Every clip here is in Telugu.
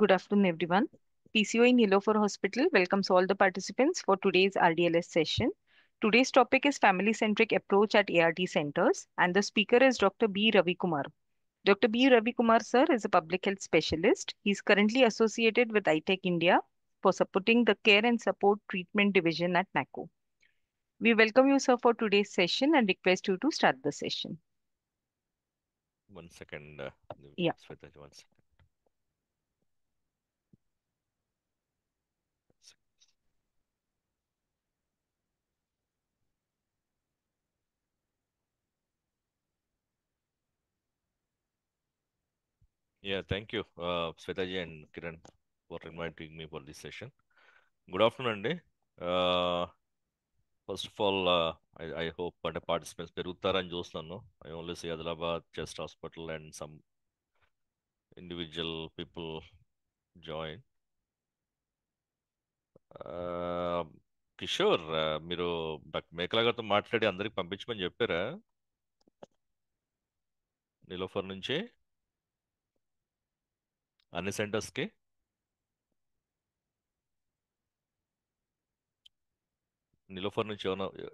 Good afternoon, everyone. PCOI Nilofer Hospital welcomes all the participants for today's RDLS session. Today's topic is family-centric approach at ART centers, and the speaker is Dr. B. Ravi Kumar. Dr. B. Ravi Kumar, sir, is a public health specialist. He is currently associated with ITech India for supporting the Care and Support Treatment Division at NACO. We welcome you, sir, for today's session and request you to start the session. 1 second, Yeah. Sweta, 1 second. Yeah, thank you, Swetaji and Kiran, for inviting me for this session. Good afternoon, Andy. First of all, I hope the participants పెరుగుతారని చూస్తున్నాను. I only see Adilabad Chest Hospital and some individual people join. Kishore, మీరు డాక్టర్ మేకలా గారితో మాట్లాడి అందరికి పంపించమని చెప్పారా నిలోఫర్ నుంచి అన్ని సెంటర్స్కి? నిలోఫర్ నుంచి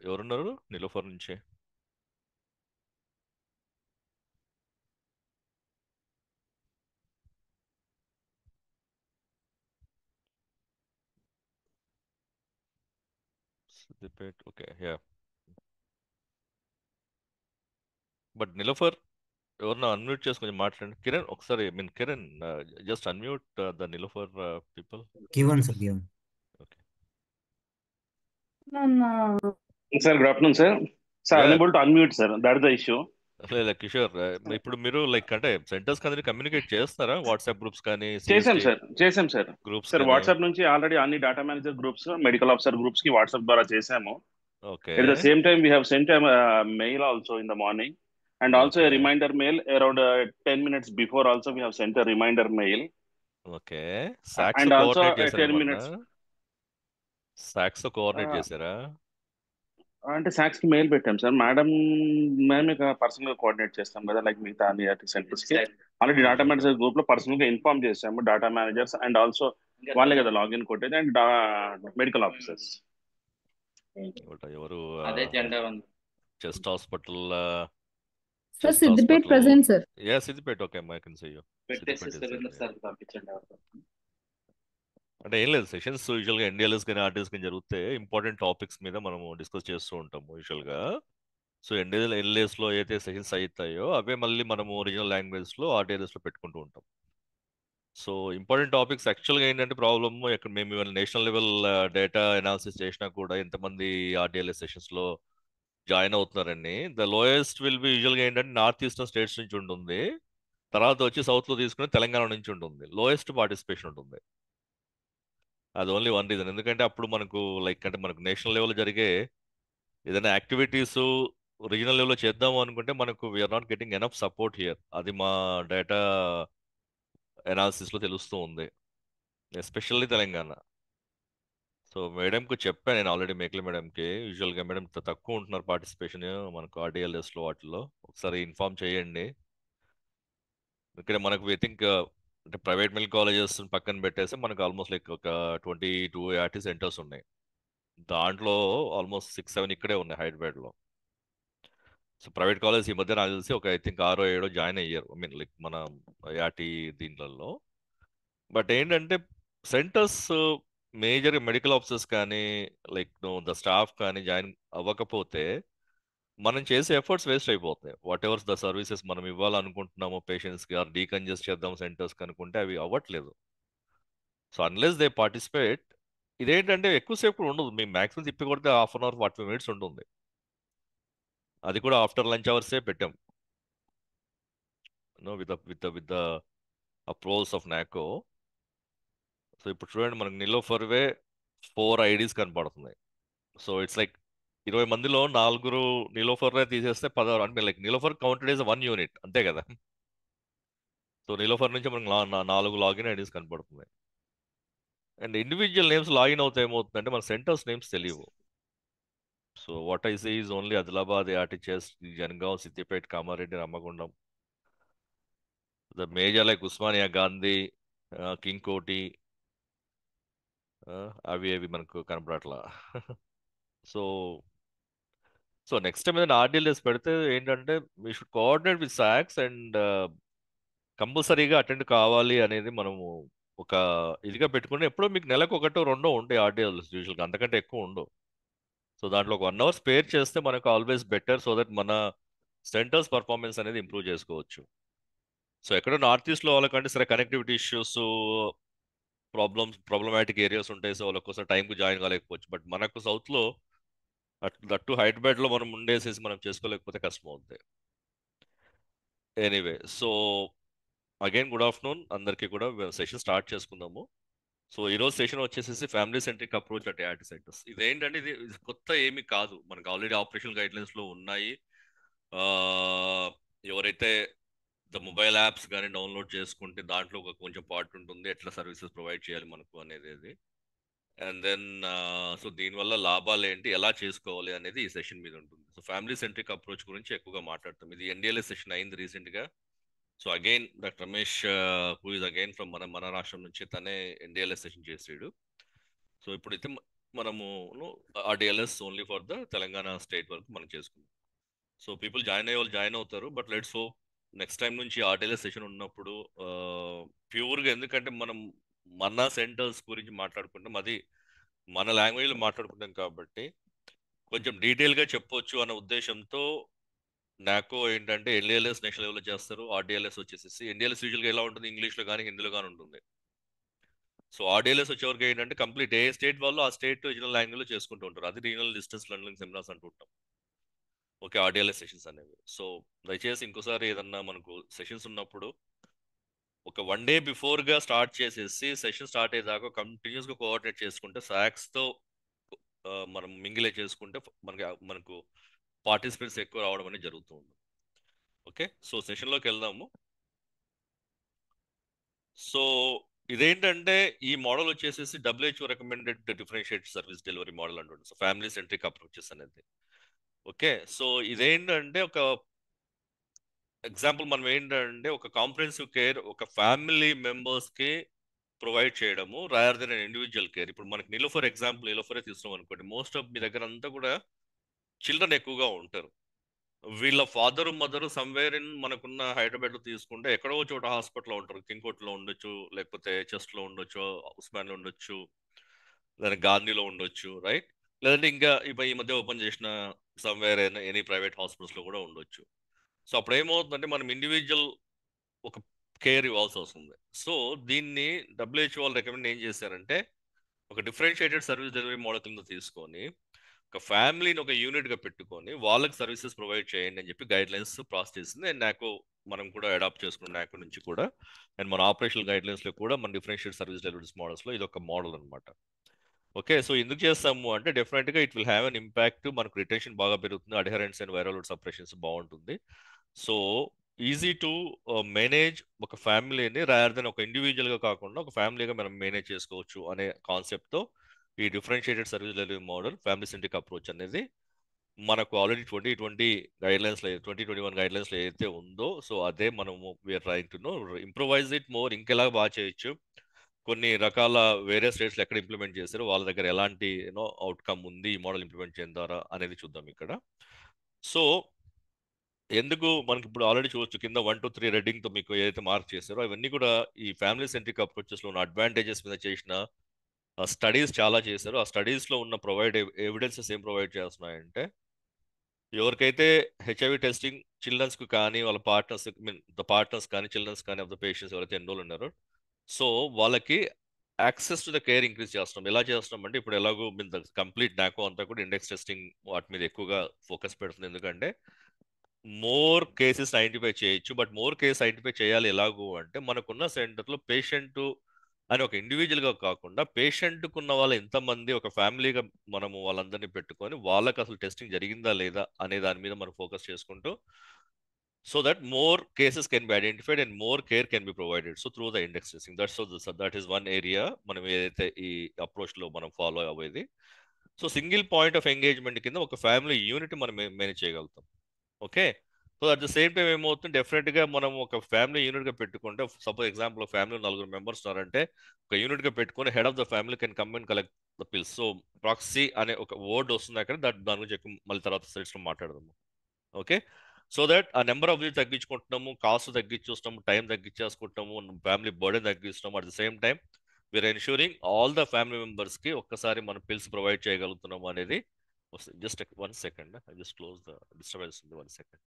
ఎవరున్నారు నిలోఫర్ నుంచి? Siddipet, okay, yeah. But Niloufer ఎవరన్నా అన్మ్యూట్ చేసుకొని మాట్లాడండి. కిరణ్ ఒకసారి Kiran, just unmute the Niloufer people. Given, sir, given. Okay. Sir, good afternoon, sir. Sir, Yeah. unable to unmute, sir. That is the issue. లేదు కిషోర్, ఇప్పుడు మీరు అంటే సెంటర్స్ కానీ కమ్యూనికేట్ చేస్తారా? వాట్సాప్ గ్రూప్స్ కానీ చేసాం సార్ గ్రూప్స్ సార్ కానీ? వాట్సాప్ నుంచి ఆల్రెడీ అన్ని data manager groups medical officer groups కి వాట్సాప్ ద్వారా చేసాము. Okay. At the same time we have sent a mail also in the morning and also a Okay. reminder mail around 10 minutes before also we have sent a reminder mail. Okay. Socks And also coordinate 10 చేశారా? minutes. సాక్స్ కోఆర్డినేట్ చేశారా? అంటే సాక్స్ కి మెయిల్ పెట్టాం సార్. మేడం మేమే పర్సనల్ గా కోఆర్డినేట్ చేస్తాం కదా, లైక్ మిగతా అన్ని సెంటర్స్ కి ఆల్రెడీ డేటా మేనేజర్ గ్రూప్ లో పర్సనల్ గా ఇన్ఫార్మ్ చేసాము. డేటా మేనేజర్స్ అండ్ ఆల్సో వాళ్ళే కదా లాగిన్ కొట్టేది అండ్ మెడికల్ ఆఫీసర్స్. ఎవరు? అదే జెండా ఉంది. Chest hospital. Sir, Siddipet present, sir. Yeah, Siddipet, okay, I can see you. పెట్టేసి Siddipet is Surendra there, sir పంపించండి. అంటే ఏం లేదు, సెషన్స్ యూజువల్గా ఎన్డీఎల్ఎస్ కానీ ఆర్టీఎస్ కానీ జరిగితే ఇంపార్టెంట్ టాపిక్స్ మీద మనము డిస్కస్ చేస్తూ ఉంటాము యూజువల్గా. సో ఎన్డీఎల్ఎస్లో ఏదైతే సెషన్స్ అవుతాయో అవే మళ్ళీ మనము ఒరిజినల్ లాంగ్వేజ్లో ఆర్టీఎల్ఎస్లో పెట్టుకుంటూ ఉంటాం. సో ఇంపార్టెంట్ టాపిక్స్ యాక్చువల్గా ఏంటంటే ప్రాబ్లమ్, ఇక్కడ మేము ఇవాళ నేషనల్ లెవెల్ డేటా అనాలిసిస్ చేసినా కూడా ఎంతమంది ఆర్టీఎల్ఎస్ సెషన్స్లో జాయిన్ అవుతున్నారండి. ద లోయెస్ట్ విల్ బి యూజువల్గా ఏంటంటే నార్త్ ఈస్టర్న్ స్టేట్స్ నుంచి ఉంటుంది, తర్వాత వచ్చి సౌత్లో తీసుకుని తెలంగాణ నుంచి ఉంటుంది, లోయెస్ట్ పార్టిసిపేషన్ ఉంటుంది. అది ఓన్లీ వన్ రీజన్. ఎందుకంటే అప్పుడు మనకు అంటే మనకు నేషనల్ లెవెల్లో జరిగే ఏదైనా యాక్టివిటీస్ రీజనల్ లెవెల్లో చేద్దాము అనుకుంటే మనకు we're not getting enough support here. అది మా డేటా అనాలిసిస్లో తెలుస్తూ ఉంది, ఎస్పెషల్లీ తెలంగాణ. సో మేడంకు చెప్పాను నేను ఆల్రెడీ, మేకల మేడంకి. యూజువల్గా మేడం తక్కువ ఉంటున్నారు పార్టిసిపేషన్ మనకు ఆర్డిఎల్ఎస్లో, వాటిలో ఒకసారి ఇన్ఫార్మ్ చేయండి. ఇక్కడ మనకు ఐ థింక్ అంటే ప్రైవేట్ మెడికల్ కాలేజెస్ పక్కన పెట్టేసి మనకు ఆల్మోస్ట్ లైక్ ఒక 22 ఆర్టీ సెంటర్స్ ఉన్నాయి. దాంట్లో ఆల్మోస్ట్ 6-7 ఇక్కడే ఉన్నాయి హైదరాబాద్లో. సో ప్రైవేట్ కాలేజ్ ఈ మధ్య నాకు తెలిసి ఒక ఐ థింక్ 6-7 జాయిన్ అయ్యారు, లైక్ మన యాటి దీంట్లో. బట్ ఏంటంటే సెంటర్స్ మేజర్ మెడికల్ ఆఫీసర్స్ కానీ లైక్ ద స్టాఫ్ కానీ జాయిన్ అవ్వకపోతే మనం చేసే ఎఫర్ట్స్ వేస్ట్ అయిపోతాయి. వాట్ ఎవర్ ద సర్వీసెస్ మనం ఇవ్వాలనుకుంటున్నామో పేషెంట్స్కి, ఆర్ డీకంజెస్ట్ చేద్దాం సెంటర్స్కి అనుకుంటే అవి అవ్వట్లేదు. సో అన్లెస్ దే పార్టిసిపేట్, ఇదేంటంటే ఎక్కువసేపు కూడా ఉండదు. మేము మ్యాక్సిమం తిప్పి కొడితే 1/2 అవర్ 40 మినిట్స్ ఉంటుంది. అది కూడా ఆఫ్టర్ లంచ్ అవర్సే పెట్టాం విత్ ద అప్రూవల్స్ ఆఫ్ నాకో. సో ఇప్పుడు చూడండి, మనకు నిలోఫర్వే 4 ఐడీస్ కనపడుతున్నాయి. సో ఇట్స్ లైక్ 20 మందిలో 4 నిలోఫర్నే తీసేస్తే 16, అంటే like Niloufer counted is 1 unit అంతే కదా. సో నిలోఫర్ నుంచి మనకు 4 లాగిన్ ఐడీస్ కనపడుతున్నాయి. అండ్ ఇండివిజువల్ నేమ్స్ లాగిన్ అవుతే ఏమవుతుందంటే మన సెంటర్స్ నేమ్స్ తెలియవు. So what I see is only Adilabad, యాటిచెస్, Jangaon, Siddipet, Kamareddy, Ramagundam. The major like Osmania, Gandhi, king కోటి, అవి మనకు కనపడట్లా. సో నెక్స్ట్ టైం ఏదైనా ఆర్డిఎల్ఎస్ పెడితే ఏంటంటే we should coordinate with socks and కంపల్సరీగా అటెండ్ కావాలి అనేది మనము ఒక ఇదిగా పెట్టుకుని ఎప్పుడో మీకు నెలకు ఒకటో రెండో ఉంటాయి ఆర్డిఎల్స్ యూజువల్గా, అంతకంటే ఎక్కువ ఉండవు. సో దాంట్లో ఒక 1 hour స్పేర్ చేస్తే మనకు ఆల్వేస్ బెటర్, సో దట్ మన సెంటర్స్ పర్ఫార్మెన్స్ అనేది ఇంప్రూవ్ చేసుకోవచ్చు. సో ఎక్కడో నార్త్ ఈస్ట్లో వాళ్ళకంటే సరే కనెక్టివిటీ ఇష్యూస్, ప్రాబ్లమాటిక్ ఏరియాస్ ఉంటాయి, సో వాళ్ళ కోసం టైంకి జాయిన్ కాలేకపోవచ్చు. బట్ మనకు సౌత్లో అటు హైదరాబాద్లో మనం ఉండేసేసి మనం చేసుకోలేకపోతే కష్టం అవుతుంది. Anyway, so again good afternoon అందరికీ కూడా. సెషన్ స్టార్ట్ చేసుకుందాము. సో ఈరోజు సెషన్ వచ్చేసేసి family centric approach at ART centres. ఇదేంటంటే ఇది కొత్త ఏమీ కాదు, మనకు ఆల్రెడీ ఆపరేషనల్ గైడ్లైన్స్లో ఉన్నాయి. ఎవరైతే ద మొబైల్ యాప్స్ కానీ డౌన్లోడ్ చేసుకుంటే దాంట్లో ఒక కొంచెం పార్ట్ ఉంటుంది ఎట్లా సర్వీసెస్ ప్రొవైడ్ చేయాలి మనకు అనేది. అండ్ దెన్ సో దీనివల్ల లాభాలు ఏంటి, ఎలా చేసుకోవాలి అనేది ఈ సెషన్ మీద ఉంటుంది. సో ఫ్యామిలీ సెంట్రిక్ అప్రోచ్ గురించి ఎక్కువగా మాట్లాడతాం. ఇది ఎన్డీఎల్ఎస్ సెషన్ అయింది రీసెంట్గా. So again doctor Ramesh who is again from మన రాష్ట్రం నుంచి తనే ఎన్డీఎల్ఎస్ సెషన్ చేసాడు. సో ఇప్పుడైతే మనము RDLS only for the Telangana state వరకు మనం చేసుకుందాం. సో పీపుల్ జాయిన్ అయ్యే వాళ్ళు జాయిన్ అవుతారు. But let's hope next time నుంచి ఆర్డిఎల్ఎస్ సెషన్ ఉన్నప్పుడు ప్యూర్గా, ఎందుకంటే మనం మన సెంటర్స్ గురించి మాట్లాడుకుంటాం, అది మన లాంగ్వేజ్లో మాట్లాడుకుంటాం కాబట్టి కొంచెం డీటెయిల్గా చెప్పొచ్చు అన్న ఉద్దేశంతో నాకు ఏంటంటే ఎన్డీఎల్ఎస్ నేషనల్ లెవెల్లో చేస్తారు, ఆర్డిఎల్ఎస్ వచ్చేసి ఎన్డీఎల్ఎస్ యూజువల్గా ఎలా ఉంటుంది, ఇంగ్లీష్లో కానీ హిందీలో కానీ ఉంటుంది. సో ఆర్డిఎల్ఎస్ వచ్చేవరకు ఏంటంటే కంప్లీట్ ఏ స్టేట్ వాళ్ళు ఆ స్టేట్ రీజనల్ లాంగ్వేజ్లో చేసుకుంటూ ఉంటారు. అది రీజనల్ డిస్టెన్స్ లెర్నింగ్ సెమినార్స్ అంటూ ఉంటాం. ఓకే, ఆర్డిఎల్ఎస్ సెషన్స్ అనేవి. సో దయచేసి ఇంకోసారి ఏదన్నా మనకు సెషన్స్ ఉన్నప్పుడు ఒక 1 day బిఫోర్గా స్టార్ట్ చేసేసి సెషన్ స్టార్ట్ అయ్యేదాకా కంటిన్యూస్గా కోఆర్డినేట్ చేసుకుంటే సాక్స్తో మనం మింగిలే చేసుకుంటే మనకు పార్టిసిపెంట్స్ ఎక్కువ రావడం అనేది జరుగుతుంది. ఓకే, సో సెషన్లోకి వెళ్దాము. సో ఇదేంటంటే ఈ మోడల్ వచ్చేసేసి WHO recommended differentiate service delivery model అంటుంది. సో ఫ్యామిలీ సెంట్రిక్ అప్రోచెస్ అనేది. ఓకే, సో ఇదేంటంటే ఒక ఎగ్జాంపుల్, మనం ఏంటంటే ఒక కాంప్రహెన్సివ్ కేర్ ఒక ఫ్యామిలీ మెంబర్స్కి ప్రొవైడ్ చేయడము రాదర్ దెన్ ఇండివిజువల్ కేర్. ఇప్పుడు మనకి నిలోఫర్ ఎగ్జాంపుల్, నిలోఫరే తీసుకున్నాం అనుకోండి, మోస్ట్ ఆఫ్ మీ దగ్గర అంతా కూడా చిల్డ్రన్ ఎక్కువగా ఉంటారు. వీళ్ళ ఫాదరు మదరు సమ్వేర్ ఇన్ మనకున్న హైదరాబాద్లో తీసుకుంటే ఎక్కడో చోట హాస్పిటల్లో ఉంటారు. కింగ్కోట్లో ఉండొచ్చు, లేకపోతే చెస్ట్లో ఉండొచ్చు, ఉస్మాన్లో ఉండొచ్చు, లేదా గాంధీలో ఉండొచ్చు, రైట్? లేదంటే ఇంకా ఈ మధ్య ఓపెన్ చేసిన సమ్వేర్ ఎనీ ప్రైవేట్ హాస్పిటల్స్లో కూడా ఉండొచ్చు. సో అప్పుడు ఏమవుతుందంటే మనం ఇండివిజువల్ ఒక కేర్ ఇవ్వాల్సి వస్తుంది. సో దీన్ని WHO వాళ్ళు రికమెండ్ ఏం చేశారంటే ఒక డిఫరెన్షియేటెడ్ సర్వీస్ డెలివరీ మోడల్ కింద తీసుకొని ఒక ఫ్యామిలీని ఒక యూనిట్గా పెట్టుకొని వాళ్ళకి సర్వీసెస్ ప్రొవైడ్ చేయండి అని చెప్పి గైడ్ లైన్స్ ప్రాసెస్ చేసింది. అండ్ నాకు మనం కూడా అడాప్ట్ చేసుకున్నాం నాకు నుంచి కూడా. అండ్ మన ఆపరేషనల్ గైడ్ లైన్స్లో కూడా మన డిఫరెన్షియేట్ సర్వీస్ డెలివరీస్ మోడల్స్లో ఇది ఒక మోడల్ అనమాట. ఓకే, సో ఎందుకు చేస్తాము అంటే డెఫినెట్గా it will have an impact. మనకు రిటెన్షన్ బాగా పెరుగుతుంది, అడ్హరెన్స్ అండ్ వైరల్ లోడ్ సపరేషన్స్ బాగుంటుంది. సో ఈజీ టు మేనేజ్ ఒక ఫ్యామిలీని రాదర్ దెన్ ఒక ఇండివిజువల్గా కాకుండా ఒక ఫ్యామిలీగా మనం మేనేజ్ చేసుకోవచ్చు అనే కాన్సెప్ట్తో ఈ differentiated service delivery model family centric approach అనేది మనకు ఆల్రెడీ 2020 గైడ్లైన్స్లో 2021 గైడ్లైన్స్లో ఏదైతే ఉందో, సో అదే మనము we're trying to no improvise it more. ఇంకెలా బాగా చేయొచ్చు, కొన్ని రకాల వేరే స్టేట్స్లో ఎక్కడ ఇంప్లిమెంట్ చేశారు, వాళ్ళ దగ్గర ఎలాంటి అవుట్కమ్ ఉంది ఈ మోడల్ ఇంప్లిమెంట్ చేయడం ద్వారా అనేది చూద్దాం ఇక్కడ. సో ఎందుకు మనకి ఇప్పుడు ఆల్రెడీ చూడొచ్చు కింద 1 2 3 రెడ్డింగ్తో మీకు ఏదైతే మార్క్ చేశారో అవన్నీ కూడా ఈ ఫ్యామిలీ సెంట్రిక్ అప్రోచెస్లో ఉన్న అడ్వాంటేజెస్ మీద చేసిన స్టడీస్ చాలా చేశారు. ఆ స్టడీస్లో ఉన్న ఎవిడెన్సెస్ ఏం ప్రొవైడ్ చేస్తున్నాయంటే ఎవరికైతే హెచ్ఐవి టెస్టింగ్ చిల్డ్రన్స్కి కానీ వాళ్ళ పార్ట్నర్స్ ద పార్ట్నర్స్ కానీ చిల్డ్రన్స్ కానీ ఆఫ్ ద పేషెంట్స్ ఎవరైతే ఎన్రోల్ ఉన్నారో, సో వాళ్ళకి access to the care increase చేస్తున్నాం. ఎలా చేస్తున్నాం అంటే ఇప్పుడు ఎలాగో కంప్లీట్ నాకో అంతా కూడా ఇండెక్స్ టెస్టింగ్ వాటి మీద ఎక్కువగా ఫోకస్ పెడుతుంది. ఎందుకంటే మోర్ కేసెస్ ఐడెంటిఫై చేయొచ్చు. బట్ మోర్ కేసెస్ ఐడెంటిఫై చేయాలి ఎలాగో అంటే మనకున్న సెంటర్లో పేషెంట్ అని ఒక ఇండివిజువల్గా కాకుండా పేషెంట్కు ఉన్న వాళ్ళు ఎంతమంది ఒక ఫ్యామిలీగా మనము వాళ్ళందరినీ పెట్టుకొని వాళ్ళకి అసలు టెస్టింగ్ జరిగిందా లేదా అనే దాని మీద మనం ఫోకస్ చేసుకుంటూ so that more cases can be identified and more care can be provided so through the index testing. That is one area మనం ఏదైతే ఈ అప్రోచ్లో మనం ఫాలో అవ్వేది. So single point of engagement కింద ఒక ఫ్యామిలీ యూనిట్ మనం మేనేజ్ చేయగలుగుతాం. Okay, so at the same time ఏమవుతుంది, డెఫినెట్గా మనం ఒక ఫ్యామిలీ యూనిట్గా పెట్టుకుంటే, సపోజ్ ఎగ్జాంపుల్ ఫ్యామిలీ 4 మెంబర్స్ ఉన్నారంటే ఒక యూనిట్గా పెట్టుకొని head of the family can come and collect the pills. So proxy అనే ఒక వర్డ్ వస్తుంది అక్కడ, దాని గురించి ఎక్కువ మళ్ళీ తర్వాత సెట్స్లో మాట్లాడదాము. ఓకే, సో దట్ ఆ నెంబర్ ఆఫ్ యూజ్ తగ్గించుకుంటున్నాము, కాస్ట్ తగ్గించేస్తున్నాము, టైం తగ్గించేసుకుంటాము, ఫ్యామిలీ బర్డెన్ తగ్గిస్తున్నాము. At the same time we are ensuring all the family మెంబర్స్కి ఒక్కసారి మనం పిల్స్ ప్రొవైడ్ చేయగలుగుతున్నాము అనేది వస్తుంది. Just 1 second, I just close the disturbance ఉంది, 1 సెకండ్.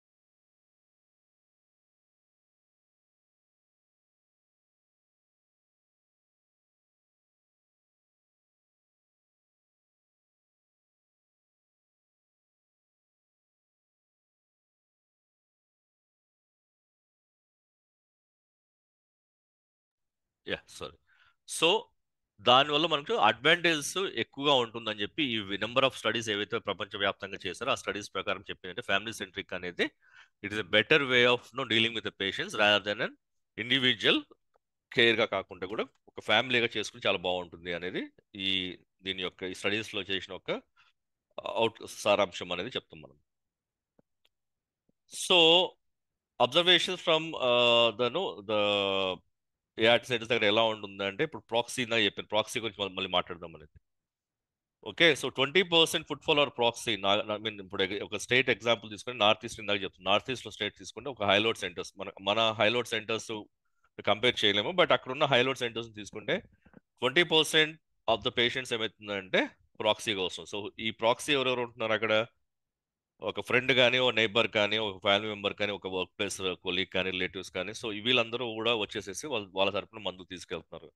సారీ. సో దానివల్ల మనకు అడ్వాంటేజెస్ ఎక్కువగా ఉంటుందని చెప్పి ఈ నెంబర్ ఆఫ్ స్టడీస్ ఏవైతే ప్రపంచవ్యాప్తంగా చేశారో ఆ స్టడీస్ ప్రకారం చెప్పిందంటే ఫ్యామిలీ సెంట్రిక్ అనేది it is a better way of dealing with the patients rather than an individual కేర్గా కాకుండా కూడా ఒక ఫ్యామిలీగా చేసుకుని చాలా బాగుంటుంది అనేది దీని యొక్క ఈ స్టడీస్లో చేసిన ఒక సారాంశం అనేది చెప్తాం మనం. So observations from the ART centres దగ్గర ఎలా ఉంటుంది అంటే, ఇప్పుడు ప్రాక్సీ నాకు చెప్పాను, ప్రాక్సీ గురించి మళ్ళీ మాట్లాడదాం అనేది. Okay, so 20% footfall are proxy. Mean ఇప్పుడు ఒక స్టేట్ ఎగ్జాంపుల్ తీసుకొని నార్త్ ఈస్ట్ ఇందాక చెప్తాను, నార్త్ ఈస్ట్లో స్టేట్ తీసుకుంటే ఒక హైలోడ్ సెంటర్స్, మన హైలోడ్ సెంటర్స్ కంపేర్ చేయలేము, బట్ అక్కడ ఉన్న హైలోడ్ సెంటర్స్ తీసుకుంటే 20% ఆఫ్ ద పేషెంట్స్ ఏమవుతుందంటే ప్రాక్సీగా వస్తుంది. సో ఈ ప్రాక్సీ ఎవరెవరు ఉంటున్నారు అక్కడ, ఒక ఫ్రెండ్ కానీ, ఒక నైబర్ కానీ, ఒక ఫ్యామిలీ మెంబర్ కానీ, ఒక వర్క్ ప్లేస్ కొలీగ్ కానీ, రిలేటివ్స్ కానీ, సో వీళ్ళందరూ కూడా వచ్చేసేసి వాళ్ళ తరపున మందు తీసుకెళ్తున్నారు.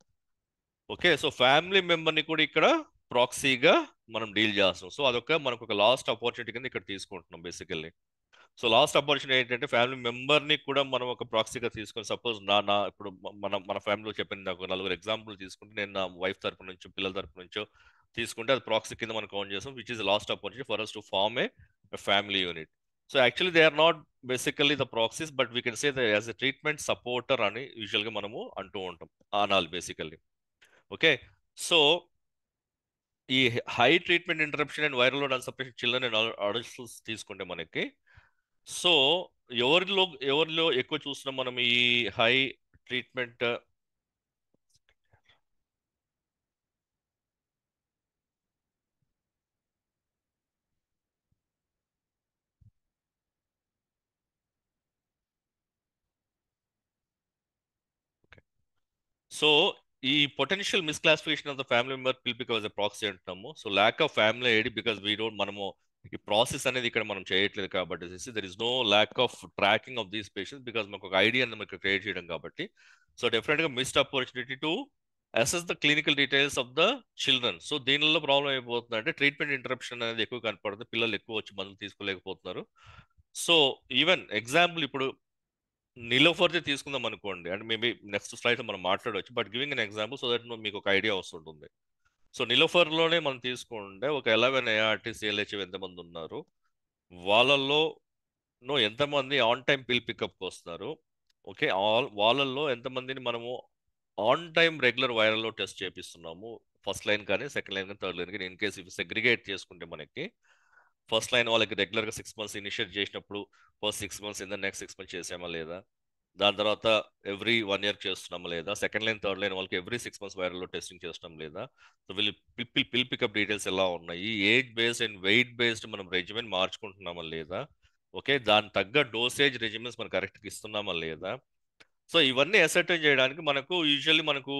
ఓకే, సో ఫ్యామిలీ మెంబర్ని కూడా ఇక్కడ ప్రాక్సీగా మనం డీల్ చేస్తాం. సో అదొక మనకు ఒక లాస్ట్ ఆపర్చునిటీ కింద ఇక్కడ తీసుకుంటున్నాం బేసికల్లీ. సో లాస్ట్ ఆపర్చునిటీ ఏంటంటే ఫ్యామిలీ మెంబర్ని కూడా మనం ఒక ప్రాక్సీగా తీసుకొని, సపోజ్ నా ఇప్పుడు మన ఫ్యామిలీలో చెప్పిన ఒక 4 ఎగ్జాంపుల్ తీసుకుంటే, నేను నా వైఫ్ తరపు నుంచో పిల్లల తరపు నుంచో తీసుకుంటే అది ప్రాక్సీ కింద మనం కౌంట్ చేస్తాం, which is lost opportunity for us to form a family unit. So actually they are not basically the proxies, but we can say the as a treatment supporter అని యూజువల్గా మనము అంటూ ఉంటాం, అనాలి బేసికల్లీ. ఓకే, సో ఈ high treatment interruption and viral load unsuppression children and adults తీసుకుంటే మనకి, సో ఎవరిలో ఎక్కువ చూస్తున్నాం మనం ఈ హై ట్రీట్మెంట్ సో ఈ potential misclassification of the family member పిల్ బికాజ్ ప్రాక్సీ అంటున్నాము. So lack of family ID because మనము ఈ ప్రాసెస్ అనేది ఇక్కడ మనం చేయట్లేదు కాబట్టి, there is no lack of tracking of these patients because మనకు ఒక ఐడియా మనకి క్రియేట్ చేయడం కాబట్టి. సో డెఫినెట్గా missed opportunity to assess the clinical details of the children. So దీనిలో ప్రాబ్లం అయిపోతుంది అంటే ట్రీట్మెంట్ ఇంటరప్షన్ అనేది ఎక్కువ కనపడుతుంది, పిల్లలు ఎక్కువ వచ్చి మందులు తీసుకోలేకపోతున్నారు. సో ఈవెన్ ఎగ్జాంపుల్ ఇప్పుడు నిలోఫర్ది తీసుకుందాం అనుకోండి, అంటే మేబీ నెక్స్ట్ స్లైడ్ మనం మాట్లాడవచ్చు, but giving an example so that మీకు ఒక ఐడియా వస్తుంటుంది. సో నిలోఫర్లోనే మనం తీసుకుంటే ఒక 11 ఏఆర్టీ సిఎల్హెచ్ ఎంతమంది ఉన్నారు, వాళ్ళల్లో ఎంతమంది ఆన్ టైం పిల్ పికప్కి వస్తున్నారు, ఓకే, వాళ్ళల్లో ఎంతమందిని మనము ఆన్ టైం రెగ్యులర్ వైరల్లో టెస్ట్ చేపిస్తున్నాము, ఫస్ట్ లైన్ కానీ సెకండ్ లైన్ కానీ థర్డ్ లైన్ కానీ. ఇన్ కేసు ఇవి సెగ్రిగేట్ చేసుకుంటే మనకి ఫస్ట్ లైన్ వాళ్ళకి రెగ్యులర్గా 6 months ఇనిషియేట్ చేసినప్పుడు first 6 months in the next 6 months చేసామా లేదా, దాని తర్వాత ఎవ్రీ 1 year చేస్తున్నామా లేదా, సెకండ్ లైన్ థర్డ్ లైన్ వాళ్ళకి ఎవ్రీ 6 months వైరల్లో టెస్టింగ్ చేస్తున్నాం లేదా, సో వీళ్ళు పిల్ పికప్ డీటెయిల్స్ ఎలా ఉన్నాయి, age based and weight based మనం రెజిమెన్ మార్చుకుంటున్నామా లేదా, ఓకే, దాని తగ్గ డోసేజ్ రెజిమెన్స్ మనం కరెక్ట్గా ఇస్తున్నామా లేదా. సో ఇవన్నీ అసర్టైన్ చేయడానికి మనకు యూజువల్లీ మనకు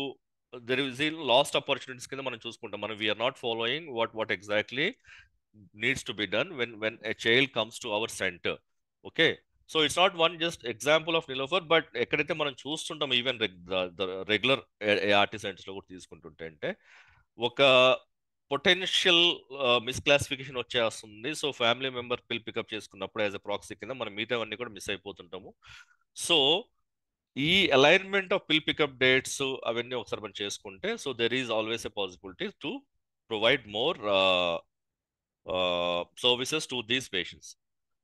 దెర్ ఇస్ లాస్ట్ ఆపర్చునిటీస్ కింద మనం చూసుకుంటాం. మనం we're not following what exactly needs to be done when a child comes to our center. Okay, so it's not one just example of Nilofer, but ఎక్కడైతే మనం చూస్తుంటాం ఈవెన్ రెగ్యులర్ ఏఆర్టీ సెంటర్స్ లో కూడా తీసుకుంటుంటే అంటే ఒక పొటెన్షియల్ మిస్క్లాసిఫికేషన్ వచ్చేస్తుంది. So family member pill pickup చేసుకున్నప్పుడు యాజ్ అ ప్రాక్సీ కింద మనం మిగతావన్నీ కూడా మిస్ అయిపోతుంటాము. సో ఈ alignment of pill pickup dates అవన్నీ ఒకసారి మనం చేసుకుంటే, so there is always a possibility to provide more services to these patients.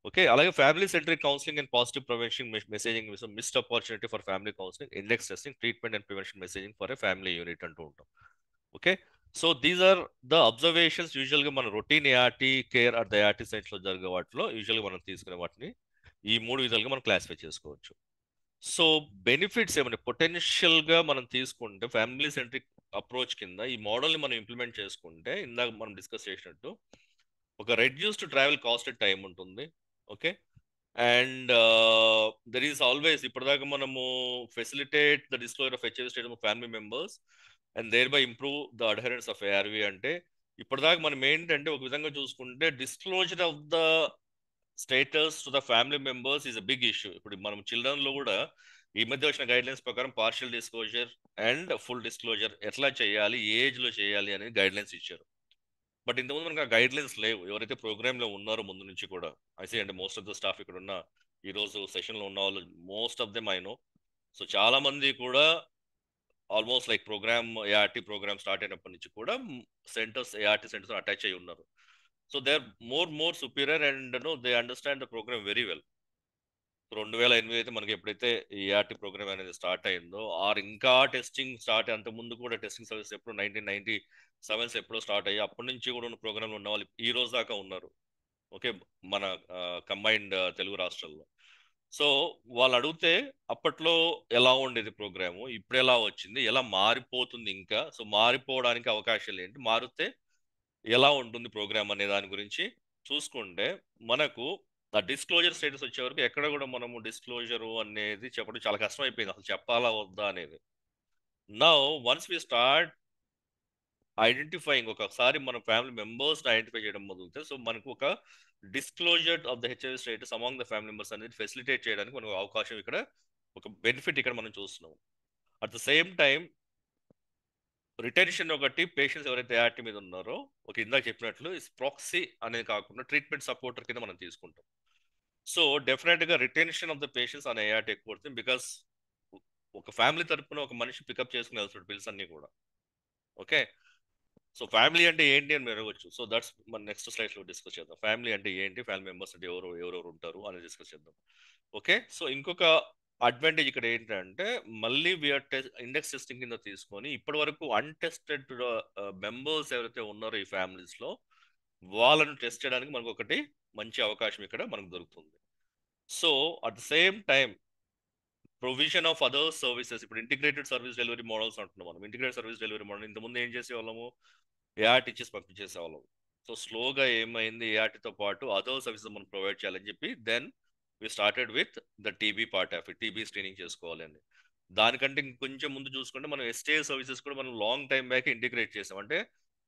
Okay, అలాగే family centric counselling and positive prevention messaging missed opportunity for family counselling, index testing, treatment and prevention messaging for a family unit అంటూ ఉంటాం. Okay, so these are the observations యూజువల్గా మన routine ART care at the ART సెంటర్లో జరిగే వాటిలో యూజువల్గా మనం తీసుకునే వాటిని ఈ 3 విధాలుగా మనం క్లాసిఫై చేసుకోవచ్చు. సో బెనిఫిట్స్ ఏమైనా పొటెన్షియల్గా మనం తీసుకుంటే ఫ్యామిలీ సెంట్రిక్ అప్రోచ్ కింద ఈ మోడల్ని మనం ఇంప్లిమెంట్ చేసుకుంటే ఇందాక మనం డిస్కస్ చేసినట్టు ఒక రెడ్యూస్డ్ ట్రావెల్ కాస్ట్ టైం ఉంటుంది. Okay, and there is always ఇప్పటిదాకా మనము facilitate the disclosure of HIV status of family members and thereby improve the adherence of ARV. అంటే ఇప్పటిదాకా మనం ఏంటంటే ఒక విధంగా చూసుకుంటే disclosure of the status to the family members is a big issue. ఇప్పుడు మనం చిల్డ్రన్ లో కూడా ఈ మధ్య వచ్చిన గైడ్ లైన్స్ ప్రకారం partial disclosure and full disclosure ఎట్లా చేయాలి, ఏ ఏజ్ లో చేయాలి అనేది గైడ్ లైన్స్ ఇచ్చారు. బట్ ఇంతకుముందు మనకు ఆ గైడ్ లైన్స్ లేవు. ఎవరైతే ప్రోగ్రామ్ లో ఉన్నారో ముందు నుంచి కూడా ఐసీ అంటే మోస్ట్ ఆఫ్ ద స్టాఫ్ ఇక్కడ ఉన్న ఈ రోజు సెషన్ లో ఉన్న వాళ్ళు most of them I know. So చాలా మంది కూడా almost like program ART program start అయినప్పటి నుంచి కూడా సెంటర్స్ ఏఆర్టీ సెంటర్స్ అటాచ్ అయి ఉన్నారు. So they are more superior and know they understand the program very well. 2008 అయితే మనకి ఎప్పుడైతే ఈ ఏఆర్టీ ప్రోగ్రామ్ అనేది స్టార్ట్ అయిందో ఆర్ ఇంకా టెస్టింగ్ స్టార్ట్ అంత ముందు కూడా టెస్టింగ్ సర్వీస్ ఎప్పుడు 1997 ఎప్పుడో స్టార్ట్ అయ్యి అప్పటి నుంచి కూడా ఉన్న ప్రోగ్రాంలు ఉన్న వాళ్ళు ఈ రోజు దాకా ఉన్నారు. ఓకే, మన కంబైన్డ్ తెలుగు రాష్ట్రాల్లో. సో వాళ్ళు అడిగితే అప్పట్లో ఎలా ఉండేది ప్రోగ్రాము, ఇప్పుడు ఎలా వచ్చింది, ఎలా మారిపోతుంది, ఇంకా సో మారిపోవడానికి అవకాశాలు ఏంటి, మారితే ఎలా ఉంటుంది ప్రోగ్రామ్ అనే దాని గురించి చూసుకుంటే మనకు ఆ డిస్క్లోజర్ స్టేటస్ వచ్చే వరకు ఎక్కడ కూడా మనము డిస్క్లోజర్ అనేది చెప్పడం చాలా కష్టం అయిపోయింది, అసలు చెప్పాలా వద్దా అనేది. Now once we start identifying, ఒకసారి మన ఫ్యామిలీ మెంబర్స్ ఐడెంటిఫై చేయడం మొదలుతే సో మనకు ఒక disclosure of the HIV status among the family members అనేది ఫెసిలిటేట్ చేయడానికి మనకు అవకాశం ఇక్కడ ఒక బెనిఫిట్ ఇక్కడ మనం చూస్తున్నాం. At the same time retention ఒకటి, పేషెంట్స్ ఎవరైతే ఏఆర్టీ మీద ఉన్నారో ఒక ఇందాక చెప్పినట్లు ప్రాక్సీ అనేది కాకుండా ట్రీట్మెంట్ సపోర్టర్ కింద మనం తీసుకుంటాం. సో డెఫినెట్గా రిటెన్షన్ ఆఫ్ ద పేషెంట్స్ అనే ఏఆర్టీ ఎక్కువ పడుతుంది. బికాస్ ఒక ఫ్యామిలీ తరపున ఒక మనిషి పికప్ చేసుకుని వెళ్తాడు బిల్స్ అన్ని కూడా. ఓకే, సో ఫ్యామిలీ అంటే ఏంటి అని మీరు అడగవచ్చు. సో దట్స్ మన నెక్స్ట్ స్లైడ్ లో డిస్కస్ చేద్దాం. ఫ్యామిలీ అంటే ఏంటి, ఫ్యామిలీ మెంబర్స్ అంటే ఎవరెవరు ఉంటారు అని డిస్కస్ చేద్దాం. ఓకే, సో ఇంకొక అడ్వాంటేజ్ ఇక్కడ ఏంటంటే మళ్ళీ వీఆర్ ఇండెక్స్ టెస్టింగ్ కింద తీసుకొని ఇప్పటి వరకు అన్టెస్టెడ్ మెంబర్స్ ఎవరైతే ఉన్నారో ఈ ఫ్యామిలీస్ లో వాళ్ళను టెస్ట్ చేయడానికి మనకు ఒకటి మంచి అవకాశం ఇక్కడ మనకు దొరుకుతుంది. So at the same time provision of other services, ఇప్పుడు ఇంటిగ్రేటెడ్ సర్వీస్ డెలివరీ మోడల్స్ అంటున్నాం మనం. ఇంటిగ్రేటెడ్ సర్వీస్ డెలివరీ మోడల్ ఇంతకుముందు ఏం చేసేవాళ్ళము, ఏఆర్టీ ఇచ్చేసి పంపించేసేవాళ్ళం. సో స్లోగా ఏమైంది, ఏఆర్టీతో పాటు అదర్ సర్వీసెస్ మనం ప్రొవైడ్ చేయాలని చెప్పి then we started with the TB part of it, TB screening చేసుకోవాలని. దానికంటే ఇంకొంచెం ముందు చూసుకుంటే మనం ఎస్టే సర్వీసెస్ కూడా మనం లాంగ్ టైం బ్యాక్ ఇంటిగ్రేట్ చేసాం. అంటే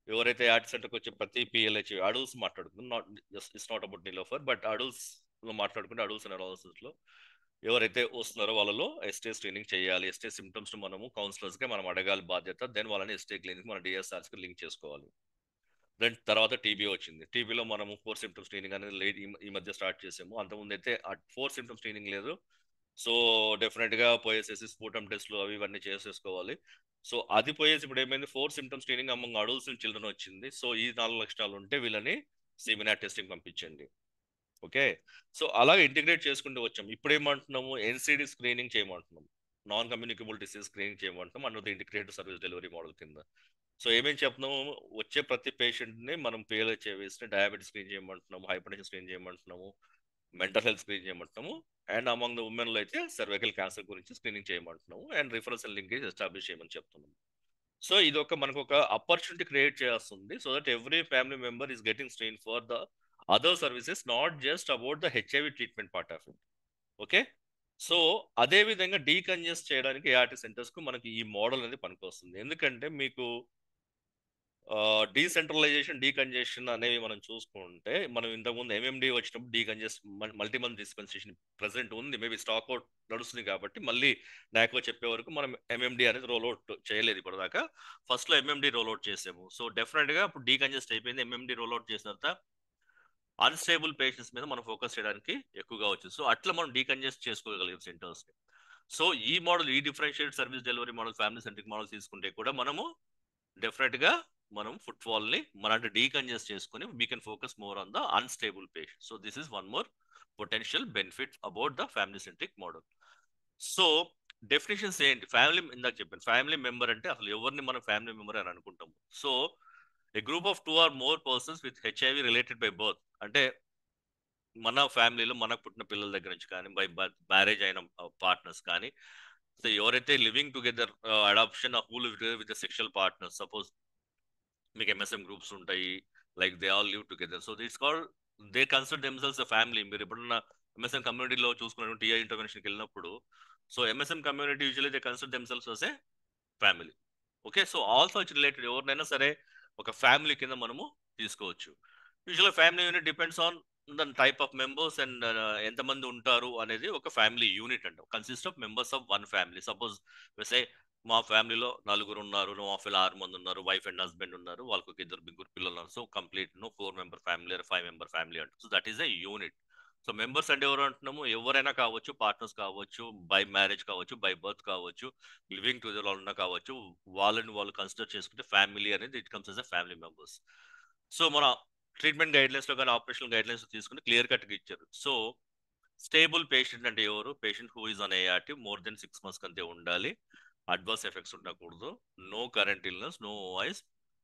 ఎవరైతే ఏఆర్టీ సెంటర్కి వచ్చే ప్రతి పిఎల్హెచ్ అడల్ట్స్ మాట్లాడుకుంటాం, not it's not about Niloufer, but adults లో మాట్లాడుకుంటే అడల్ట్స్ అండ్ అడాలసెన్స్ లో ఎవరైతే వస్తున్నారో వాళ్ళలో ఎస్టే స్క్రీనింగ్ చేయాలి. ఎస్టే సిమ్టమ్స్ మనము కౌన్సిలర్స్ గా మనం అడగాలి బాధ్యత. దెన్ వాళ్ళని ఎస్టే క్లినిక్ మన డిఎస్ఆర్స్ కి లింక్ చేసుకోవాలి. దెన్ తర్వాత టీబీ వచ్చింది. టీబీలో మనము 4 సిమ్టమ్ స్క్రీనింగ్ అనేది లేట్ ఈ మధ్య స్టార్ట్ చేసాము. అంతకుముందు అయితే 4 సిమ్టమ్ స్క్రీనింగ్ లేదు. సో డెఫినెట్ గా పోయేసేసి స్ఫూటం టెస్ట్లు అవి ఇవన్నీ చేసేసుకోవాలి. సో అది పోయేసి ఇప్పుడు ఏమైంది, 4 symptom screening among adults and children వచ్చింది. సో ఈ 4 లక్షణాలు ఉంటే వీళ్ళని సిమినార్ టెస్టింగ్ పంపించండి. ఓకే, సో అలాగే ఇంటిగ్రేట్ చేసుకుంటూ వచ్చాం. ఇప్పుడు ఏమంటున్నాము, ఎన్సిడి స్క్రీనింగ్ చేయమంటున్నాం, నాన్ కమ్యూనికబుల్ డిసీజ్ స్క్రీనింగ్ చేయమంటున్నాం under the integrated service delivery model కింద. సో ఏమేం చెప్తున్నాము, వచ్చే ప్రతి పేషెంట్ని మనం పిఎల్హెచ్ఐవిస్ని డయాబెటీస్ స్క్రీన్ చేయమంటున్నాము, హైపర్ టెన్షన్ స్క్రీన్ చేయమంటున్నాము, మెంటల్ హెల్త్ స్క్రీన్ చేయమంటున్నాము, అండ్ అమాంగ్ ద ఉమెన్లో అయితే సర్వైకల్ క్యాన్సర్ గురించి స్క్రీనింగ్ చేయమంటున్నాము, and reference and linkage establish చేయమని చెప్తున్నాము. సో ఇది మనకు ఒక ఆపర్చునిటీ క్రియేట్ చేస్తుంది so that every family member is getting screen for the other services, not just about the HIV treatment part of it. Okay, so అదే విధంగా డీకంజెస్ట్ చేయడానికి ఏఆర్టీ సెంటర్స్ కు మనకి ఈ మోడల్ అనేది పనికొస్తుంది. ఎందుకంటే మీకు డీసెంట్రలైజేషన్, డీకంజెషన్ అనేవి మనం చూసుకుంటే మనం ఇంతకుముందు ఎంఎండి వచ్చినప్పుడు డీకంజెస్ట్ మల్టీమంత్ డిస్పెన్సేషన్ ప్రెసెంట్ ఉంది, మేబీ స్టాక్ అవుట్ నడుస్తుంది కాబట్టి మళ్ళీ నాకో చెప్పే వరకు మనం ఎంఎండి అనేది రోల్అవుట్ చేయలేదు ఇప్పటిదాకా. ఫస్ట్ లో ఎంఎండి రోల్అవుట్ చేసాము. సో డెఫినెట్ గా ఇప్పుడు డీకంజెస్ట్ అయిపోయింది. ఎంఎండి రోల్అవుట్ చేసిన తర్వాత అన్స్టేబుల్ పేషెంట్స్ మీద మనం ఫోకస్ చేయడానికి ఎక్కువగా వచ్చింది. సో అట్లా మనం డీకంజెస్ట్ చేసుకోగలిగాం సెంటర్స్ ని. సో ఈ మోడల్, ఈ differentiate service delivery model, family centric model తీసుకుంటే కూడా మనము డెఫినెట్ గా మనం ఫుట్ఫాల్ ని మన డీకంజెస్ట్ చేసుకుని we can focus more on the unstable patient. So this is one more potential benefit about the family centric model. So definitions ఏంటి, ఫ్యామిలీ ఇందాక చెప్పాను, ఫ్యామిలీ మెంబర్ అంటే అసలు ఎవరిని మనం ఫ్యామిలీ మెంబర్ అని అనుకుంటాము. So a group of 2 or more persons with HIV related by birth, అంటే మన ఫ్యామిలీలో మనకు పుట్టిన పిల్లల దగ్గర నుంచి కానీ బై మ్యారేజ్ అయిన పార్ట్నర్స్ కానీ, సో ఎవరైతే living together adoption who live with sexual partner, suppose మీకు ఎంఎస్ఎం గ్రూప్స్ ఉంటాయి, like they all live together, so it's called they consider themselves a family. మీరు ఎప్పుడున్న ఎంఎస్ఎం కమ్యూనిటీలో చూసుకున్న టీఐ ఇంటర్వెన్షన్కి వెళ్ళినప్పుడు, so MSM community usually they consider themselves as a family. Okay, so all such related ఎవరినైనా సరే ఒక ఫ్యామిలీ కింద మనము తీసుకోవచ్చు. యూజువల్గా family unit depends on the type of members and ఎంతమంది ఉంటారు అనేది ఒక ఫ్యామిలీ యూనిట్ అంట. Consist of members of one family. Suppose say మా ఫ్యామిలీలో 4 ఉన్నారు, మా ఫ్యామిలీ 6 మంది ఉన్నారు, వైఫ్ అండ్ హస్బెండ్ ఉన్నారు, వాళ్ళకి ఒక 2 పిల్లలు ఉన్నారు, so complete 4 member family 5 member family అంట. So that is a unit. So members అంటే ఎవరు అంటున్నాము, ఎవరైనా కావచ్చు, పార్ట్నర్స్ కావచ్చు, బై మ్యారేజ్ కావచ్చు, బై బర్త్ కావచ్చు, లివింగ్ టుగెదర్ ఉన్న కావచ్చు, వాళ్ళని వాళ్ళు కన్సిడర్ చేసుకుంటే ఫ్యామిలీ అనేది it comes as a family members. So మన ట్రీట్మెంట్ గైడ్లైన్స్ లో కానీ ఆపరేషనల్ గైడ్లైన్స్ తీసుకుని క్లియర్ కట్గా ఇచ్చారు. సో స్టేబుల్ పేషెంట్ అంటే ఎవరు, patient who is on ART more than 6 months కంటే ఉండాలి, అడ్వర్స్ ఎఫెక్ట్స్ ఉండకూడదు, no current illness, no voice,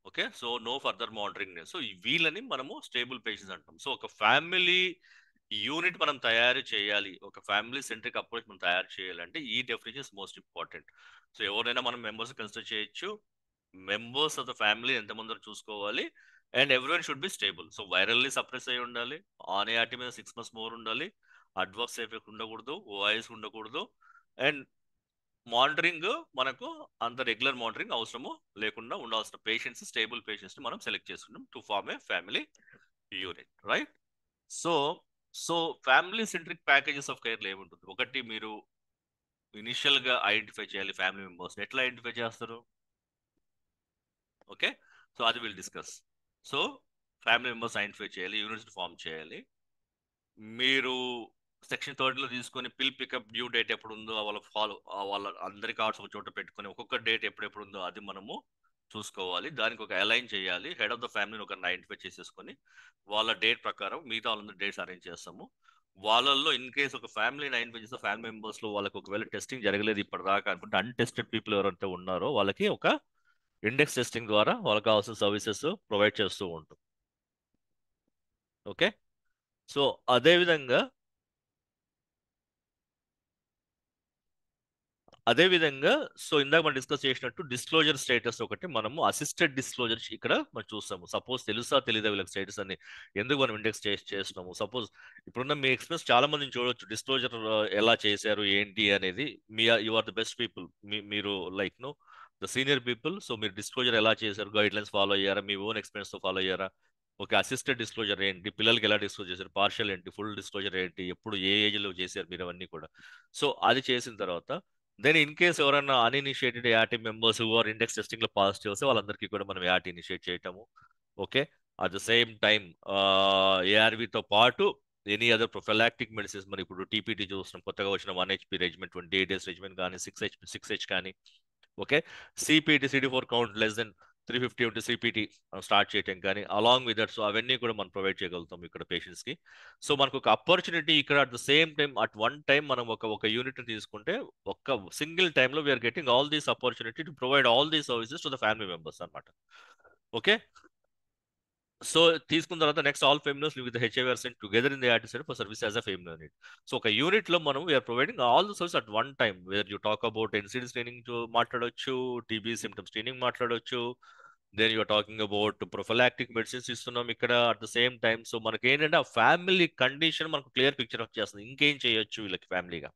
okay, so no further monitoring. So వీళ్ళని మనము స్టేబుల్ పేషెంట్స్ అంటాం. సో ఒక ఫ్యామిలీ యూనిట్ మనం తయారు చేయాలి, ఒక ఫ్యామిలీ సెంట్రిక్ అప్రోచ్ మనం తయారు చేయాలంటే ఈ definition is most important. So ఎవరైనా మనం మెంబర్స్ కన్సిడర్ చేయొచ్చు, మెంబర్స్ ఆఫ్ ద ఫ్యామిలీ ఎంతమంది చూసుకోవాలి, and everyone should be stable. So virally suppress అయి ఉండాలి, ఆన్ ఏఆర్టీ మీద 6 months మోర్ ఉండాలి, అడ్వర్స్ ఎఫెక్ట్ ఉండకూడదు, వాయిస్ ఉండకూడదు, అండ్ మానిటరింగ్ మనకు అంత రెగ్యులర్ మానిటరింగ్ అవసరము లేకుండా ఉండాల్సిన పేషెంట్స్, స్టేబుల్ పేషెంట్స్ మనం సెలెక్ట్ చేసుకున్నాం to form a family unit, right? So family centric packages of కేర్లో ఏముంటుంది? ఒకటి, మీరు ఇనిషియల్ గా ఐడెంటిఫై చేయాలి ఫ్యామిలీ మెంబర్స్. ఎట్లా ఐడెంటిఫై చేస్తారు? ఓకే, సో అది will discuss. So family members identify చేయాలి, యూనిట్స్ ఫామ్ చేయాలి. మీరు సెక్షన్ 30లో తీసుకొని పిల్ పికప్ డ్యూ డేట్ ఎప్పుడు ఉందో వాళ్ళ అందరి కార్డ్స్ ఒక చోట పెట్టుకొని ఒక్కొక్క డేట్ ఎప్పుడెప్పుడు ఉందో అది మనము చూసుకోవాలి. దానికి ఒక అలైన్ చేయాలి. హెడ్ ఆఫ్ ద ఫ్యామిలీని ఒక ఐడెంటిఫై చేసేసుకొని వాళ్ళ డేట్ ప్రకారం మిగతా వాళ్ళందరూ డేట్స్ అరేంజ్ చేస్తాము. వాళ్ళల్లో ఇన్ కేస్ ఒక ఫ్యామిలీని ఐడెంటిఫై చేస్తే ఫ్యామిలీ మెంబర్స్ లో వాళ్ళకి ఒకవేళ టెస్టింగ్ జరగలేదు ఇప్పటిదాకా అనుకుంటే, అన్టెస్టెడ్ పీపుల్ ఎవరైతే ఉన్నారో వాళ్ళకి ఒక ఇండెక్స్ టెస్టింగ్ ద్వారా వాళ్ళకి కావాల్సిన సర్వీసెస్ ప్రొవైడ్ చేస్తూ ఉంటాం. ఓకే, సో అదేవిధంగా సో ఇందాక మనం డిస్కస్ చేసినట్టు డిస్క్లోజర్ స్టేటస్ ఒకటి, మనము అసిస్టెడ్ డిస్క్లోజర్ ఇక్కడ మనం చూస్తాము. సపోజ్ తెలుసా తెలీదా వీళ్ళకి స్టేటస్ అని, ఎందుకు మనం ఇండెక్స్ చేస్తున్నాము. సపోజ్ ఇప్పుడున్న మీ ఎక్స్పీరియన్స్ చాలా మందిని చూడొచ్చు, డిస్క్లోజర్ ఎలా చేశారు ఏంటి అనేది. You are the best people, మీరు like know the senior people. So మీరు డిస్క్లోజర్ ఎలా చేశారు, గైడ్ లైన్స్ ఫాలో అయ్యారా, మీ ఓన్ ఎక్స్పీరియన్స్ తో ఫాలో అయ్యారా? ఓకే, అసిస్టెడ్ డిస్క్లోజర్ ఏంటి, పిల్లలకి ఎలా డిస్క్లోజ్ చేశారు, పార్షియల్ ఏంటి, ఫుల్ డిస్క్లోజర్ ఏంటి, ఎప్పుడు ఏ ఏజ్ లో చేశారు మీరు, అవన్నీ కూడా. సో అది చేసిన తర్వాత దెన్ ఇన్ కేస్ ఎవరైనా uninitiated ART members or index testing లో పాస్ చేస్తే వాళ్ళందరికీ కూడా మనం ఏఆర్టీ ఇనిషియేట్ చేయటము. Okay, at the same time ఏఆర్వితో పాటు ఎనీ అదర్ ప్రొఫిలాక్టిక్ మెడిసిన్స్, మరి ఇప్పుడు టీపీటీ చూస్తున్నాం, కొత్తగా వచ్చిన 1 HP రెజిమెంట్, 28 days రెజిమెంట్ కానీ 6H కానీ, okay, CPT CD4 count less than 350 ఉంటే సిపిటి స్టార్ట్ చేయటం కానీ, అలాంగ్ విత్ దట్. సో అవన్నీ కూడా మనం ప్రొవైడ్ చేయగలుగుతాం ఇక్కడ పేషెంట్స్ కి. సో మనకు ఒక ఆపర్చునిటీ ఇక్కడ at the same time at one time మనం ఒక యూనిట్ తీసుకుంటే ఒక సింగిల్ టైంలో we are getting all these opportunity to provide all these services to the family members అనమాట. ఓకే, సో తీసుకున్న తర్వాత next all families with HIV are sent together in the ART centre for service as a family unit. So ఒక యూనిట్ లో మనం we are providing all the service at one time. Where you talk about NCD screening మాట్లాడొచ్చు, టీబీ సిమ్టమ్ స్క్రీనింగ్ మాట్లాడొచ్చు, then you're talking about prophylactic medicines ఇస్తున్నాం ఇక్కడ at the same time. So మనకి ఏంటంటే ఆ ఫ్యామిలీ కండిషన్ మనకు క్లియర్ పిక్చర్ వచ్చేస్తుంది, ఇంకేం చేయొచ్చు వీళ్ళకి ఫ్యామిలీగా.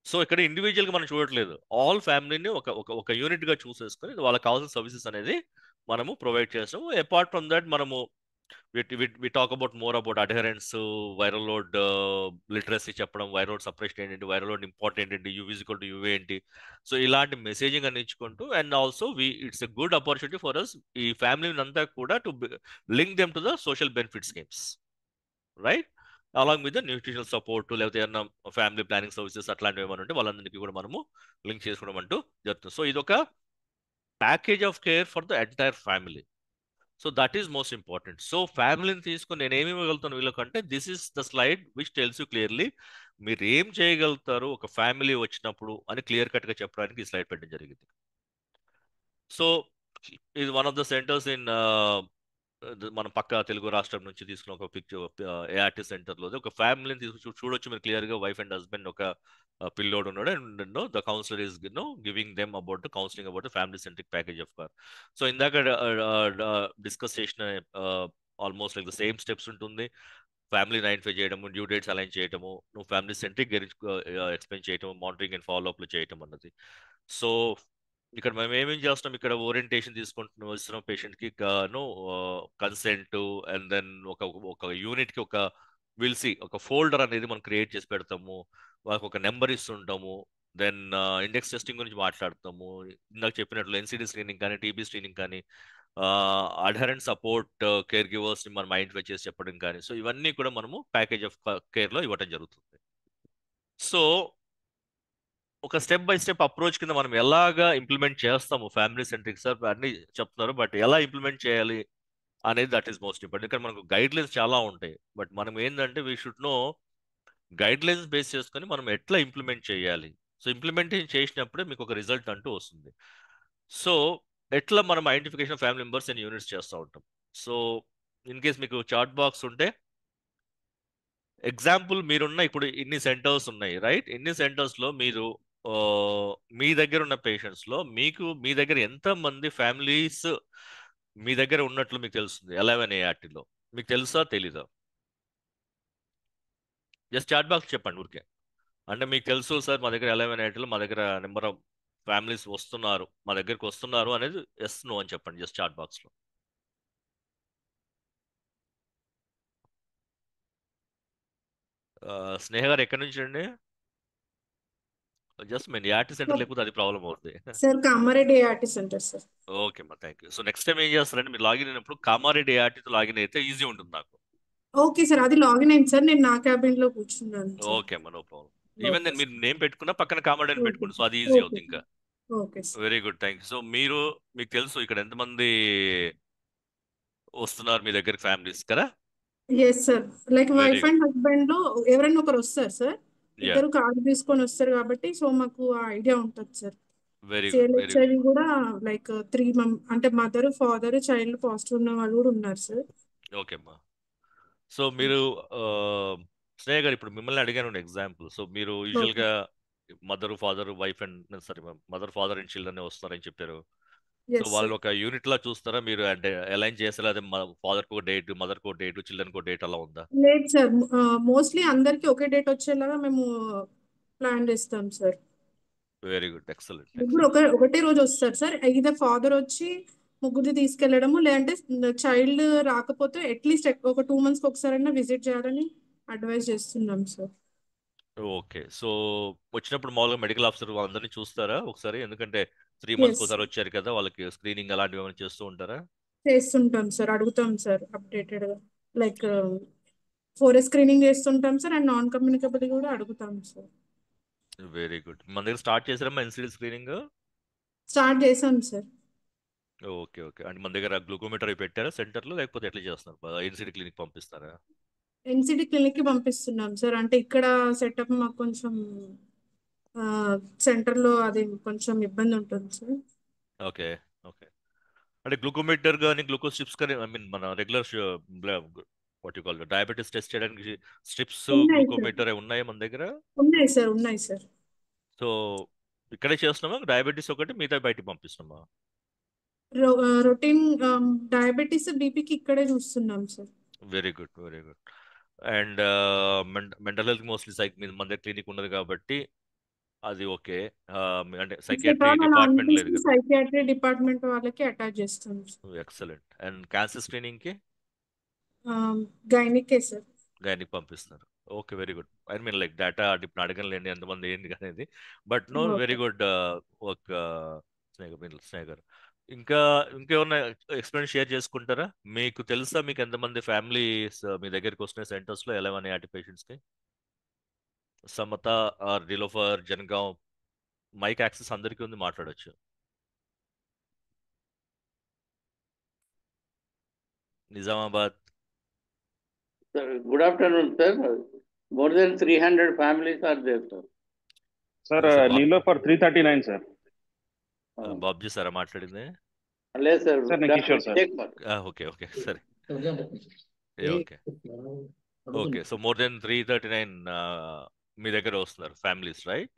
సో ఇక్కడ ఇండివిజువల్ గా మనం చూడట్లేదు, ఆల్ ఫ్యామిలీని ఒక యూనిట్ గా చూసేసుకొని వాళ్ళకి కావాల్సిన సర్వీసెస్ అనేది మనము ప్రొవైడ్ చేస్తాము. అపార్ట్ ఫ్రమ్ దట్ మనము we talk about more about adherence, viral load literacy చెప్పడం, వైరల్ లోడ్ సపరేషన్ ఏంటి, వైరల్ లోడ్ ఇంపార్టెంట్ ఏంటి, యూవీ ఈక్వల్ టు యూవీ ఏంటి. సో ఇలాంటి మెసేజింగ్ అని ఇచ్చుకుంటూ, and also it's a good opportunity for us ఈ ఫ్యామిలీని అంతా కూడా to link them to the social benefit schemes, right, along with the nutritional support, లేకపోతే ఏమన్నా ఫ్యామిలీ ప్లానింగ్ సర్వీసెస్ అట్లాంటివి ఏమైనా ఉంటే వాళ్ళందరికీ కూడా మనము లింక్ చేసుకోవడం అంటూ జరుగుతుంది. సో ఇది ఒక package of care for the entire family. So that is most important. So ఫ్యామిలీని తీసుకుని నేను ఏమి ఇవ్వగలుగుతాను వీళ్ళకంటే, this is the slide which tells you clearly మీరు ఏం చేయగలుగుతారు ఒక ఫ్యామిలీ వచ్చినప్పుడు అని క్లియర్ కట్ గా చెప్పడానికి ఈ స్లైడ్ పెట్టడం జరిగింది. సో ఇది one of the centres in మన పక్క తెలుగు రాష్ట్రం నుంచి తీసుకున్న ఒక పిక్చర్ ఏఆర్టీ సెంటర్లో ఒక ఫ్యామిలీని తీసుకు చూడొచ్చు మీరు క్లియర్గా. వైఫ్ అండ్ హస్బెండ్, ఒక పిల్లోడు ఉన్నాడు, and the councillor is giving them about counselling about family centric package of car. So ఇందాక డిస్కస్ చేసిన almost like the same steps ఉంటుంది. ఫ్యామిలీని ఐడెంటిఫై చేయడము, డ్యూ డేట్స్ అలైన్ చేయడము, నువ్వు ఫ్యామిలీ సెంట్రిక్ ఎక్స్ప్లెయిన్ చేయటం, మానిటరింగ్ అండ్ ఫాలో అప్లు చేయటం అన్నది. సో ఇక్కడ మేము ఏమేం చేస్తున్నాం, ఇక్కడ ఓరియంటేషన్ తీసుకుంటున్నాం, ఇస్తున్నాం పేషెంట్కి కన్సెంట్, అండ్ దెన్ ఒక యూనిట్కి ఒక విల్సి ఒక ఫోల్డర్ అనేది మనం క్రియేట్ చేసి పెడతాము. వాళ్ళకి ఒక నెంబర్ ఇస్తుంటాము. దెన్ ఇండెక్స్ టెస్టింగ్ గురించి మాట్లాడతాము. ఇందాక చెప్పినట్లు ఎన్సిడి స్క్రీనింగ్ కానీ, టీబీ స్క్రీనింగ్ కానీ, అడ్హరెంట్ సపోర్ట్ కేర్ గివర్స్ ని మనం ఐడెంటిఫై చేసి చెప్పడం కానీ, సో ఇవన్నీ కూడా మనము ప్యాకేజ్ ఆఫ్ కేర్ లో ఇవ్వడం జరుగుతుంది. సో ఒక స్టెప్ బై స్టెప్ అప్రోచ్ కింద మనం ఎలాగా ఇంప్లిమెంట్ చేస్తాము ఫ్యామిలీ సెంట్రిక్ సార్ అన్ని చెప్తున్నారు, బట్ ఎలా ఇంప్లిమెంట్ చేయాలి అనేది దట్ ఈస్ మోస్ట్ ఇంపార్టెంట్. ఇక్కడ మనకు గైడ్ లైన్స్ చాలా ఉంటాయి, బట్ మనం ఏంటంటే we should know guide lines base చేసుకొని మనం ఎట్లా ఇంప్లిమెంట్ చేయాలి. సో ఇంప్లిమెంటేషన్ చేసినప్పుడే మీకు ఒక రిజల్ట్ అంటూ వస్తుంది. సో ఎట్లా మనం identification family members and units చేస్తూ ఉంటాం. సో ఇన్ కేస్ మీకు చాట్ బాక్స్ ఉంటే ఎగ్జాంపుల్ మీరున్న ఇప్పుడు ఇన్ని సెంటర్స్ ఉన్నాయి, రైట్? ఇన్ని సెంటర్స్లో మీరు మీ దగ్గర ఉన్న పేషెంట్స్లో మీ దగ్గర ఎంత మంది ఫ్యామిలీస్ మీ దగ్గర ఉన్నట్లు మీకు తెలుస్తుంది 11 ఏఆర్టీలో? మీకు తెలుసా తెలీదా? జస్ట్ చాట్ బాక్స్ చెప్పండి ఊరికే. అంటే మీకు తెలుసు సార్ మా దగ్గర 11 ఏఆర్టీలో మా దగ్గర నెంబర్ ఆఫ్ ఫ్యామిలీస్ వస్తున్నారు, మా దగ్గరికి వస్తున్నారు అనేది ఎస్ నో అని చెప్పండి జస్ట్ చాట్ బాక్స్లో. స్నేహ గారు ఎక్కడి నుంచి అండి? జస్ట్ మీ ఏఆర్టీ సెంటర్ లేకపోతే అది ప్రాబ్లం అవుతుంది. Sir Kamareddy ART centre sir. Okay అమ్మా, thank you. So next time ఏం చేస్తారంటే మీరు లాగిన్ అయినప్పుడు కామారెడ్డి ఏఆర్టీతో లాగిన్ అయితే ఈజీ ఉంటుంది నాకు. ఓకే సార్, అది లాగిన్ అయింది సార్, నేను నా క్యాబిన్ లో కూర్చున్నాను సార్. ఓకే అమ్మా, నో ప్రాబ్లం. ఈవెన్ ఓకే నేను మీరు సార్. నేమ్ పెట్టుకున్నా పక్కన కామారెడ్డి అని ఓకే పెట్టుకోండి, సో అది ఈజీ ఓకే అవుతుంది ఇంకా. Okay sir. Very good, thank you. So మీకు తెలుసు ఇక్కడ ఎంతమంది వస్తున్నారు మీ దగ్గర ఫ్యామిలీస్ కదా? Yes sir, like very wife and husband లో ఎవరైనా ఒకరు వస్తారు సార్, యా, ఇద్దరు కార్డు తీసుకొని వస్తారు కాబట్టి సో మాకు ఆ ఐడియా ఉంటుంది sir. Very good, very good. CLHIV కూడా లైక్ 3 అంటే మదర్ ఫాదర్ చైల్డ్ పాజిటివ్ ఉన్న వాళ్ళు కూడా ఉన్నారు సార్. ఓకే అమ్మా. సో మీరు స్నేహ గారు ఇప్పుడు మిమ్మల్ని అడిగాను ఎగ్జాంపుల్. సో మీరు యూజువల్ ఓకే గా mother father wife and sorry mother father and children వస్తారని చెప్పారు. సో ఎస్ వాళ్ళు సార్. ఒక యూనిట్ లా చూస్తారా మీరు? అంటే అలైన్ చేస్తారా? అదే ఫాదర్ కో డేట్, మదర్ కో డేట్, చిల్డ్రన్ కో డేట్ అలా ఉందా? లేదు సార్, మోస్ట్లీ అందరికి ఒకే డేట్ వచ్చేలాగా మేము ప్లాన్ చేస్తాం సార్. వెరీ గుడ్, ఎక్సలెంట్, ముగ్గురు ఎక్సలెంట్. ఒకటే రోజు వస్తారు సార్, either ఫాదర్ వచ్చి ముగ్గురిని తీసుకెళ్లడము, లేదంటే చైల్డ్ రాకపోతే అట్లీస్ట్ ఒక 2 months ఒకసారైనా విజిట్ చేయాలని అడ్వైస్ చేస్తున్నాం సార్. ఓకే. సో వచ్చినప్పుడు మామూలుగా మెడికల్ ఆఫీసర్ వాళ్ళందరినీ చూస్తారా ఒకసారి? ఎందుకంటే 3 months ఎస్ ఒకసారి వచ్చారు కదా, వాళ్ళకి స్క్రీనింగ్ అలాంటివి ఏమైనా చేస్తూ ఉంటారా? చేస్తుంటాం సార్, అడుగుతాం సార్ అప్డేటెడ్ గా, లైక్ 4A స్క్రీనింగ్ చేస్తుంటాం సార్, అండ్ నాన్ కమ్యూనికబుల్ కూడా అడుగుతాం సార్. Very good. మన దగ్గర స్టార్ట్ చేసారమ్మా ఎన్సిడి స్క్రీనింగ్? స్టార్ట్ చేసాం సార్. Okay, okay. అంటే మన దగ్గర గ్లూకోమీటర్ అవి పెట్టారా సెంటర్లో, లేకపోతే ఎట్లా చేస్తున్నారు? ఎన్సిడి క్లినిక్ పంపిస్తారా? ఎన్సిడి క్లినిక్ కి పంపిస్తున్నాం సార్, అంటే ఇక్కడ సెటప్ మాకు కొంచెం సెంటర్ లో అది కొంచెం ఇబ్బంది ఉంటుంది సార్. Okay, okay. అంటే గ్లూకోమీటర్ కానీ గ్లూకోజ్ స్ట్రిప్స్ కానీ, ఐ మీన్ మన regular what you call diabetes test చేయడానికి స్ట్రిప్స్ ఉన్నాయి సార్, గ్లూకోమీటర్ ఉన్నాయా మన దగ్గర? ఉన్నాయి సార్, ఉన్నాయి సార్. సో ఇక్కడే చేస్తున్నామా డయాబెటీస్ ఒకటి, మిగతా బయటికి పంపిస్తున్నామా? రొటీన్ డయాబెటీస్ బీపీకి ఇక్కడే చూస్తున్నాం sir. Very good, very good. And mental health mostly మన దగ్గర క్లినిక్ ఉన్నది కాబట్టి అది ఓకే. అంటే సైకియాట్రీ డిపార్ట్మెంట్ లేదు కదా? సైకియాట్రీ డిపార్ట్మెంట్ వాళ్ళకి అటాచ్ చేస్తాం సార్. ఎక్సలెంట్. అండ్ క్యాన్సర్ స్క్రీనింగ్కి గైనికే సార్. గైనిక్ పంపిస్తున్నారు. Okay, very good. I mean like data ఇప్పుడు అడగలేండి ఎంతమంది ఏంటి అనేది, but no very good work Sneha garu. ఇంకేమన్నా ఎక్స్పీరియన్స్ షేర్ చేసుకుంటారా? మీకు తెలుసా మీకు ఎంతమంది ఫ్యామిలీస్ మీ దగ్గరికి వస్తున్నాయి సెంటర్స్లో 11 యాటి పేషెంట్స్కి? Samatha or Niloufer, Jangaon, mic access అందరికీ ఉంది, మాట్లాడొచ్చు. Nizamabad. Sir, good afternoon, sir. More than 300 families are there, sir. Sir Niloufer 339 sir. Babji సారా మాట్లాడింది? లేదు సార్, సార్ నేను Kishore sir. check mark. Okay, okay, సరే. Okay okay. So more then 339 మీ దగ్గర వస్తున్నారు families, right?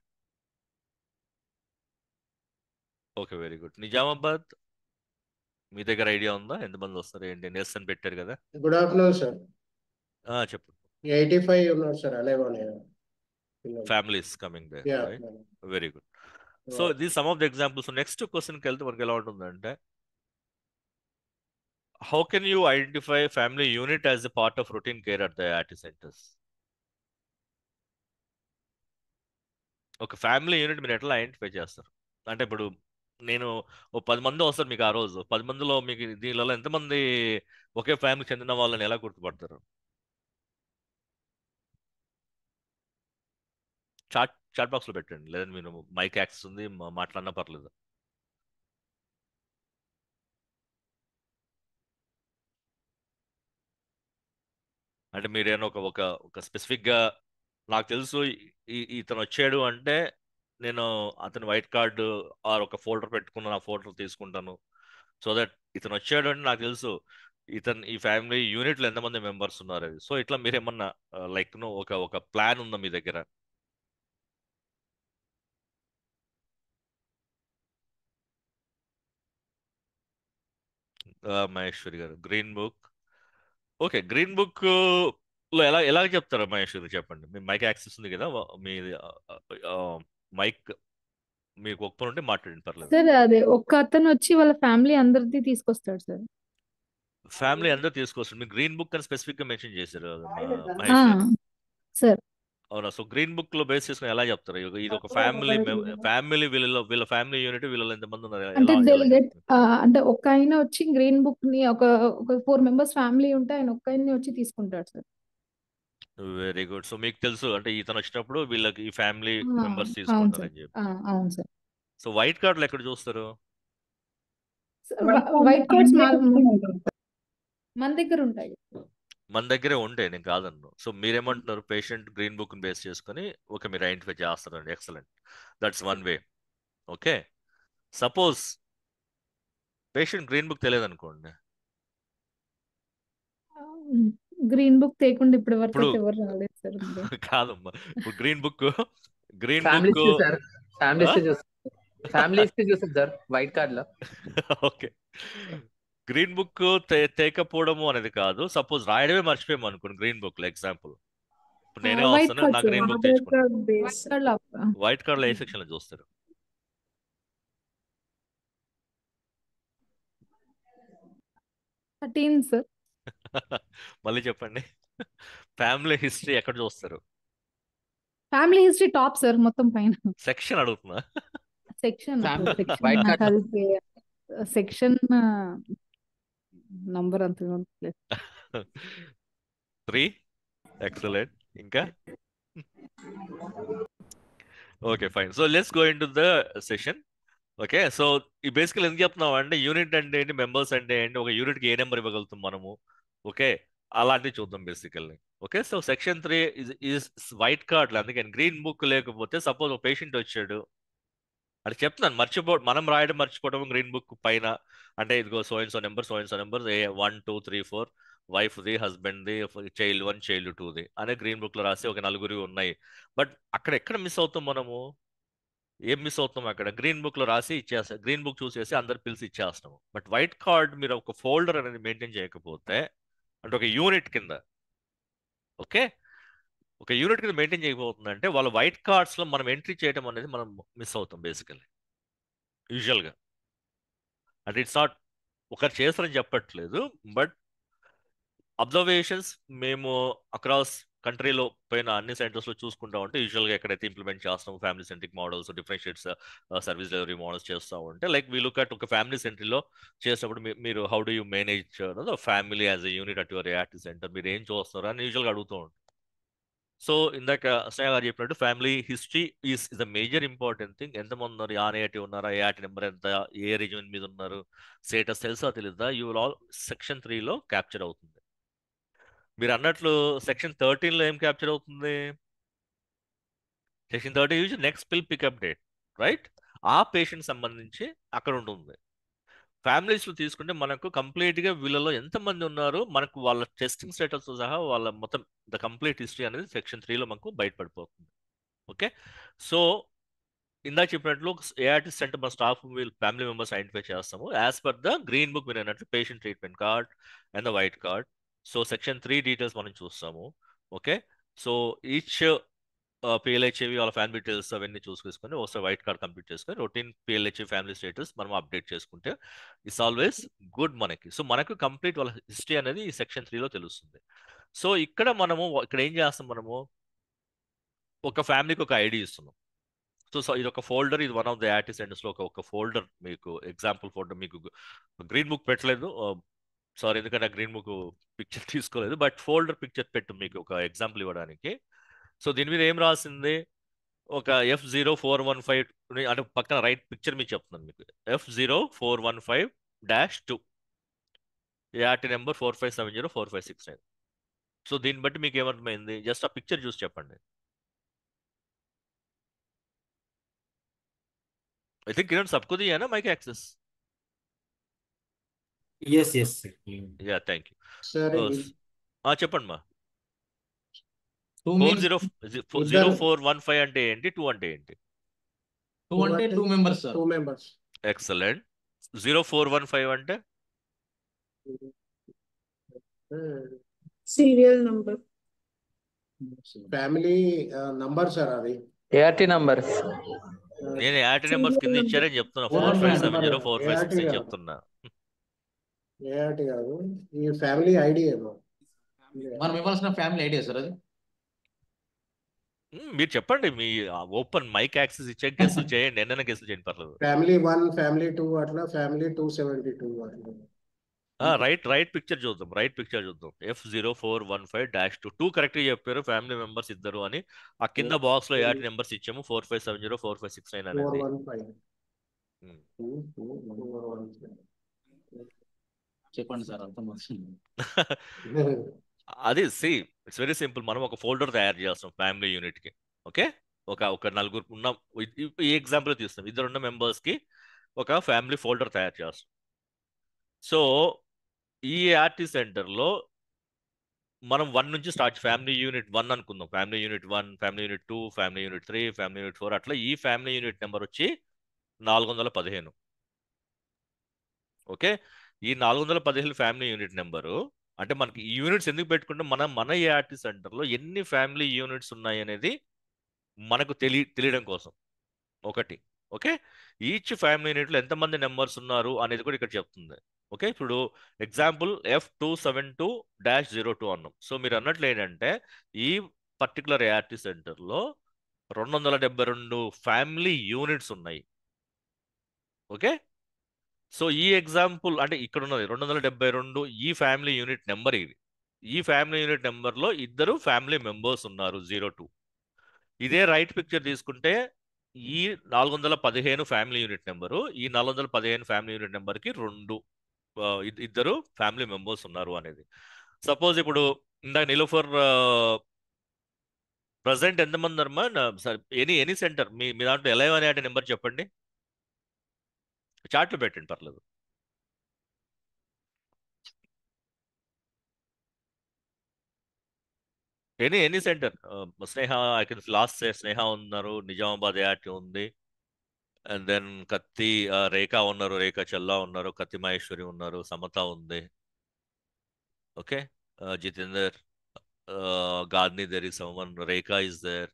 Okay, very good. Nizamabad మీ దగ్గర ఐడియా ఉందా ఎంతమంది వస్తారు ఏంటి? నెల్సన్ పెట్టారు కదా. Good afternoon sir. చెప్పు. 85 ఉన్నారు సార్, అలాగే families coming there, yeah. Right? Very good. So these some of the examples. Next క్వశ్చన్కి వెళ్తే మనకి ఎలా ఉంటుందంటే, how can you identify family unit as a part of routine care at the IIT centres? ఒక ఫ్యామిలీ యూనిట్ మీరు ఎట్లా ఐడెంటిఫై చేస్తారు? అంటే ఇప్పుడు నేను ఓ 10 మంది వస్తారు మీకు ఆ రోజు. 10 మందిలో మీకు దీనిలో ఎంతమంది ఒకే ఫ్యామిలీ చెందిన వాళ్ళని ఎలా గుర్తుపడతారు? చాట్ బాక్స్లో పెట్టండి, లేదంటే మీరు మైక్ యాక్సెస్ ఉంది, మాట్లాడినా పర్లేదు. అంటే మీరేమో ఒక ఒక ఒక స్పెసిఫిక్గా నాకు తెలుసు ఇతను వచ్చాడు అంటే నేను అతని వైట్ కార్డు ఆర్ ఒక ఫోల్డర్ పెట్టుకున్న ఆ ఫోల్డర్ తీసుకుంటాను. సో దట్ ఇతను వచ్చాడు అంటే నాకు తెలుసు ఈ ఫ్యామిలీ యూనిట్లో ఎంతమంది మెంబర్స్ ఉన్నారు అది. సో ఇట్లా మీరేమన్నా లైక్ ఒక ఒక ప్లాన్ ఉందా మీ దగ్గర? మహేశ్వరి గారు, green book. Okay, green book లో ఎలా చెప్తారా మహేశ్వరి? చెప్పండి. మీ మైక్ యాక్సెస్ ఉంది కదా, మీ మైక్ మీకు ఒప్పుకొని ఉంటే మాట్లాడండి, పర్లేదు. సార్ అదే ఒక్క అతను వచ్చి వాళ్ళ ఫ్యామిలీ అందరిది తీసుకొస్తాడు సార్. ఫ్యామిలీ అందరూ తీసుకొస్తారు. మీరు గ్రీన్ బుక్ అని స్పెసిఫిక్ గా మెన్షన్ చేశారు ఆ, మహేష్ గారు. సార్ అవునా? సో గ్రీన్ బుక్ లో బేస్ చేసుకుని ఎలా చెప్తారు? ఇది ఒక ఫ్యామిలీ వీళ్ళ ఫ్యామిలీ యూనిట్ వీళ్ళలో ఎంతమంది ఉన్నారు అంటే ఎలా డెలిగేట్ అంటే ఒక ఆయన వచ్చి గ్రీన్ బుక్ ని ఒక 4 మెంబర్స్ ఫ్యామిలీ ఉంటే ఆయన ఒక్క ఆయన్ని వచ్చి తీసుకుంటాడు సార్. Very good. సో మీకు తెలుసు అంటే ఇతను వచ్చినప్పుడు వీళ్ళకి ఈ ఫ్యామిలీ మెంబర్స్ అవును తీసుకుంటారని సార్, చెప్పి. అవును సార్. సో వైట్ కార్డులు ఎక్కడ చూస్తారు? వైట్ కార్డ్స్ మన దగ్గర ఉంటాయి. మన దగ్గరే ఉంటాయి, నేను కాదన్ను. సో మీరేమంటున్నారు? పేషెంట్ గ్రీన్ బుక్ ని బేస్ చేసుకుని ఓకే మీరు ఐడెంటిఫై చేస్తారండి. Excellent, that's one way. Okay, suppose patient green book తెలియదు అనుకోండి. గ్రీన్ బుక్ తేకుండా ఇప్పటి వరకు ఇప్పుడు అయితే ఎవరు రాలేదు సార్. కాదమ్మా, ఇప్పుడు green book families sir, families చూసారు సార్ వైట్ కార్డ్ లో. ఓకే, గ్రీన్ బుక్ తేకపోవడము అనేది కాదు. సపోజ్ రాయడమే మర్చిపోయాము అనుకోండి గ్రీన్ బుక్ లో. ఎగ్జాంపుల్ ఇప్పుడు నేనే వైట్ వస్తాను, నా గ్రీన్ బుక్ తెచ్చుకుంటాను. కార్డ్ వైట్ కార్డ్ లో ఏ సెక్షన్ లో చూస్తారు? సార్. మళ్ళీ చెప్పండి. ఫ్యామిలీ హిస్టరీ ఎక్కడ చూస్తారు? ఫ్యామిలీ హిస్టరీ టాప్ సార్, మొత్తం పైన. సెక్షన్ అడుగుతున్నా. Section white card section number అంత 3. ఎక్సలెంట్. ఇంకా okay, fine. So let's go in to the session. Okay, so ఈ బేసికల్ ఎందుకు చెప్తున్నాం అంటే యూనిట్ అంటే ఏంటి, మెంబర్స్ అంటే ఏంటి, ఒక యూనిట్కి ఏ నెంబర్ ఇవ్వగలుగుతాం మనము. ఓకే, అలాంటివి చూద్దాం basically. Okay, so section 3 is white card. అందుకని గ్రీన్ బుక్ లేకపోతే సపోజ్ ఒక పేషెంట్ వచ్చాడు అని చెప్తున్నాను, మనం రాయడం మర్చిపోవడం గ్రీన్ బుక్ పైన. అంటే ఇదిగో so and so number 1 2 3 4 wife the, husband the, child 1 child 2 the అనే గ్రీన్ బుక్ లో రాసి ఒక 4 ఉన్నాయి. బట్ అక్కడ ఎక్కడ మిస్ అవుతాం మనము? ఏం మిస్ అవుతాం? అక్కడ గ్రీన్ బుక్ లో రాసి ఇచ్చేస్తాం, గ్రీన్ బుక్ చూసేసి అందరు పిలిచి ఇచ్చేస్తాము. బట్ వైట్ కార్డ్ మీరు ఒక ఫోల్డర్ అనేది మెయింటైన్ చేయకపోతే, అంటే ఒక యూనిట్ కింద, ఓకే ఒక యూనిట్ కింద మెయింటైన్ చేయకపోతుందంటే వాళ్ళ వైట్ కార్డ్స్ లో మనం ఎంట్రీ చేయడం అనేది మనం మిస్ అవుతాం బేసికల్లీ యూజువల్గా. అంటే ఇట్స్ నాట్ ఒకరు చేస్తారని చెప్పట్లేదు, బట్ అబ్జర్వేషన్స్ మేము అక్రాస్ కంట్రీలో పోయిన అన్ని సెంటర్స్లో చూసుకుంటా ఉంటే యూజువల్గా ఎక్కడైతే ఇంప్లిమెంట్ చేస్తాము family centric models, differentiates service delivery models చేస్తూ ఉంటే, లైక్ వీ లుక్ అట్ ఒక ఫ్యామిలీ సెంటర్లో చేసినప్పుడు మీరు how do you manage family as a unit at your ART centre, మీరు ఏం చూస్తున్నారు అని యూజువల్గా అడుగుతూ ఉంటాం. సో ఇందాక స్నేహ గారు చెప్పినట్టు family history is the major important thing. ఎంతమంది ఉన్నారు, ఏఆర్టీ ఉన్నారా, ఏఆర్టీ నెంబర్ ఎంత, ఏ రీజన్ మీద ఉన్నారు, స్టేటస్ తెలుసా తెలీదా, యూ విల్ ఆల్ సెక్షన్ 3లో క్యాప్చర్ అవుతుంది. మీరు అన్నట్లు సెక్షన్ 13లో ఏం క్యాప్చర్ అవుతుంది? Section 13 use next pill pickup date, right? ఆ పేషెంట్ సంబంధించి అక్కడ ఉంటుంది. ఫ్యామిలీస్ తీసుకుంటే మనకు కంప్లీట్ గా వీళ్ళలో ఎంతమంది ఉన్నారు, మనకు వాళ్ళ టెస్టింగ్ స్టేటస్ తో సహా వాళ్ళ మొత్తం ద కంప్లీట్ హిస్టరీ అనేది సెక్షన్ 3లో మనకు బయటపడిపోతుంది. ఓకే, సో ఇందాక చెప్పినట్లు ఏఆర్టీ సెంటర్ మన స్టాఫ్ వీళ్ళు ఫ్యామిలీ మెంబర్స్ ఐడెంటిఫై చేస్తాము as per the green book మీరు అన్నట్లు patient treatment card and the white card. So section 3 details మనం చూస్తాము. ఓకే, సో ఈచ్ పిఎల్హెచ్ఏవి వాళ్ళ ఫ్యామిలీ డీటెయిల్స్ అవన్నీ చూసుకొని ఒకసారి వైట్ కార్డ్ కంప్లీట్ చేసుకొని రొటీన్ పిఎల్హెచ్ఏ ఫ్యామిలీ స్టేటస్ మనం అప్డేట్ చేసుకుంటే ఇట్స్ ఆల్వేస్ గుడ్ మనకి. సో మనకు కంప్లీట్ వాళ్ళ హిస్టరీ అనేది ఈ సెక్షన్ 3లో తెలుస్తుంది. సో ఇక్కడ ఏం చేస్తాం, మనము ఒక ఫ్యామిలీకి ఒక ఐడి ఇస్తున్నాం. సో ఇది ఒక ఫోల్డర్, ఇది one of the active centres లో ఒక ఫోల్డర్, మీకు ఎగ్జాంపుల్ ఫోల్డర్, మీకు గ్రీన్ బుక్ పెట్టలేదు సారీ, ఎందుకంటే ఆ గ్రీన్ బుక్ పిక్చర్ తీసుకోలేదు, బట్ ఫోల్డర్ పిక్చర్ పెట్టు మీకు ఒక ఎగ్జాంపుల్ ఇవ్వడానికి. సో దీని మీద ఏం రాసింది, ఒక F0415 అంటే పక్కన రైట్ పిక్చర్ మీకు చెప్తున్నాను, మీకు F0415-2 యాటి నెంబర్ 45704569. సో దీన్ని బట్టి మీకు ఏమర్థమైంది, జస్ట్ ఆ పిక్చర్ చూసి చెప్పండి. I think Kiran सबको दिया है ना mic access? Yes, yes, sir. Yeah, thank you. Sir, చెప్పండి మా. 2 means 0415 అంటే ఏంటి, 2 అంటే ఏంటి? 2 అంటే 2 members, sir. 2 members. ఎక్సలెంట్. 0415 అంటే serial number. Family number sir అది. ART number. నేను యాటి నెంబర్స్ కింద ఇచ్చారని చెప్తున్నా, 45704569 చెప్తున్నా. ఏఆర్టీ కాదు, ఈ ఫ్యామిలీ ఐడి ఏమో. మనం ఇవ్వాల్సిన ఫ్యామిలీ ఐడియా సార్ అది. మీరు చెప్పండి, మీ ఓపెన్ మైక్ యాక్సెస్ ఇచ్చే గెస్సులు చేయండి, ఎన్నైనా గెస్సులు చేయండి, పర్లేదు. ఫ్యామిలీ 1, ఫ్యామిలీ 2 అట్లా, ఫ్యామిలీ 272 అట్లా. రైట్ పిక్చర్ చూద్దాం, F0415-2 2 కరెక్ట్ గా చెప్పారు, ఫ్యామిలీ మెంబర్స్ ఇద్దరు అని. ఆ కింద బాక్స్ లో యాటి నెంబర్స్ ఇచ్చాము, 45704569 అనేది. 415. చెప్పండి సార్, అర్థం అవుతుంది. అది ఇట్స్ వెరీ సింపుల్. మనం ఒక ఫోల్డర్ తయారు చేస్తాం ఫ్యామిలీ యూనిట్ కి. ఓకే, ఒక నలుగురు ఉన్న, ఈ ఎగ్జాంపుల్ తీస్తాం, ఇద్దరు ఉన్న మెంబర్స్ కి ఒక ఫ్యామిలీ ఫోల్డర్ తయారు చేస్తాం. సో ఈ ఆర్టీ సెంటర్ లో మనం 1 నుంచి స్టార్ట్, ఫ్యామిలీ యూనిట్ 1 అనుకుందాం, family unit 1, family unit 2, family unit 3, family unit 4 అట్లా. ఈ ఫ్యామిలీ యూనిట్ నెంబర్ వచ్చి 415. ఓకే, ఈ 415 ఫ్యామిలీ యూనిట్ నెంబరు అంటే మనకి ఈ యూనిట్స్ ఎందుకు పెట్టుకుంటే మన ఏఆర్టీ సెంటర్లో ఎన్ని ఫ్యామిలీ యూనిట్స్ ఉన్నాయి అనేది మనకు తెలియడం కోసం ఒకటి. ఓకే, ఈచ్ ఫ్యామిలీ యూనిట్లో ఎంతమంది నెంబర్స్ ఉన్నారు అనేది కూడా ఇక్కడ చెప్తుంది. ఓకే, ఇప్పుడు ఎగ్జాంపుల్ F272-02 అన్నాం. సో మీరు అన్నట్లు ఏంటంటే ఈ పర్టికులర్ ఏఆర్టీ సెంటర్లో 272 ఫ్యామిలీ యూనిట్స్ ఉన్నాయి. ఓకే, సో ఈ ఎగ్జాంపుల్ అంటే ఇక్కడ ఉన్నది 272 ఈ ఫ్యామిలీ యూనిట్ నెంబర్. ఇది ఈ ఫ్యామిలీ యూనిట్ నెంబర్లో ఇద్దరు ఫ్యామిలీ మెంబర్స్ ఉన్నారు, 02. ఇదే రైట్ పిక్చర్ తీసుకుంటే ఈ 415 ఫ్యామిలీ యూనిట్ నెంబరు, ఈ 415 ఫ్యామిలీ యూనిట్ నెంబర్కి ఇద్దరు ఫ్యామిలీ మెంబర్స్ ఉన్నారు అనేది. సపోజ్ ఇప్పుడు ఇందాక నిలోఫర్ ప్రజెంట్ ఎంతమంది అమ్మా, ఎనీ సెంటర్ మీ దాంట్లో ఎలా అనే నెంబర్ చెప్పండి, చార్ట్లో పెట్టండి, పర్లేదు. Any centre, Sneha, I can last Sneha ఉన్నారు, నిజామాబాద్ ఏఆర్టీ ఉంది, అండ్ దెన్ కత్తి రేఖ ఉన్నారు, రేఖ చెల్లా ఉన్నారు, కత్తి మహేశ్వరి ఉన్నారు, సమత ఉంది. ఓకే, జితేందర్, గార్ని there is someone, Rekha is there,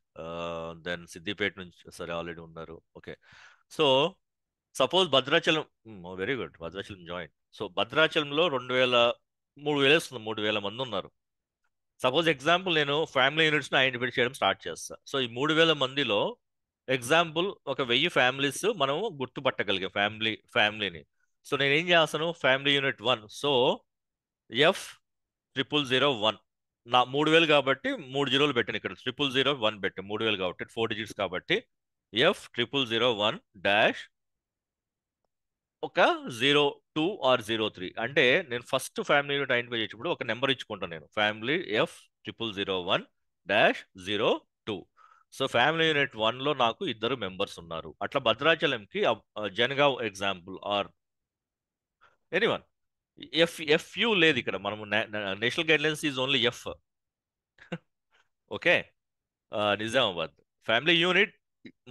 then Siddipet నుంచి సరే ఆల్రెడీ ఉన్నారు. Okay, so suppose Bhadrachalam, very good, Bhadrachalam join. So భద్రాచలంలో 3000 వస్తుంది, 3000 మంది ఉన్నారు. సపోజ్ ఎగ్జాంపుల్ నేను ఫ్యామిలీ యూనిట్స్ని ఐడెంటిఫై చేయడం స్టార్ట్ చేస్తా. సో ఈ 3000 మందిలో ఎగ్జాంపుల్ ఒక 1000 ఫ్యామిలీస్ మనము గుర్తుపట్టగలిగే ఫ్యామిలీని. సో నేను ఏం చేస్తాను, ఫ్యామిలీ యూనిట్ 1, సో F0001 నా 3000 కాబట్టి 3 జీరోలు పెట్టాను, ఇక్కడ 0001 పెట్టాను, 3000 కాబట్టి 4 డిజిట్స్ కాబట్టి F0001- ఒక 02 ఆర్ 03 అంటే నేను ఫస్ట్ ఫ్యామిలీ యూనిట్ ఐడెంటిఫై చేసినప్పుడు ఒక నెంబర్ ఇచ్చుకుంటాను నేను, family F0001-02. So family unit 1లో నాకు ఇద్దరు మెంబర్స్ ఉన్నారు. అట్లా భద్రాచలంకి జనగావ్ ఎగ్జాంపుల్ ఆర్ ఎనీవన్. ఎఫ్యూ లేదు ఇక్కడ. మనము national guidelines is only F. Okay. Nizamabad family unit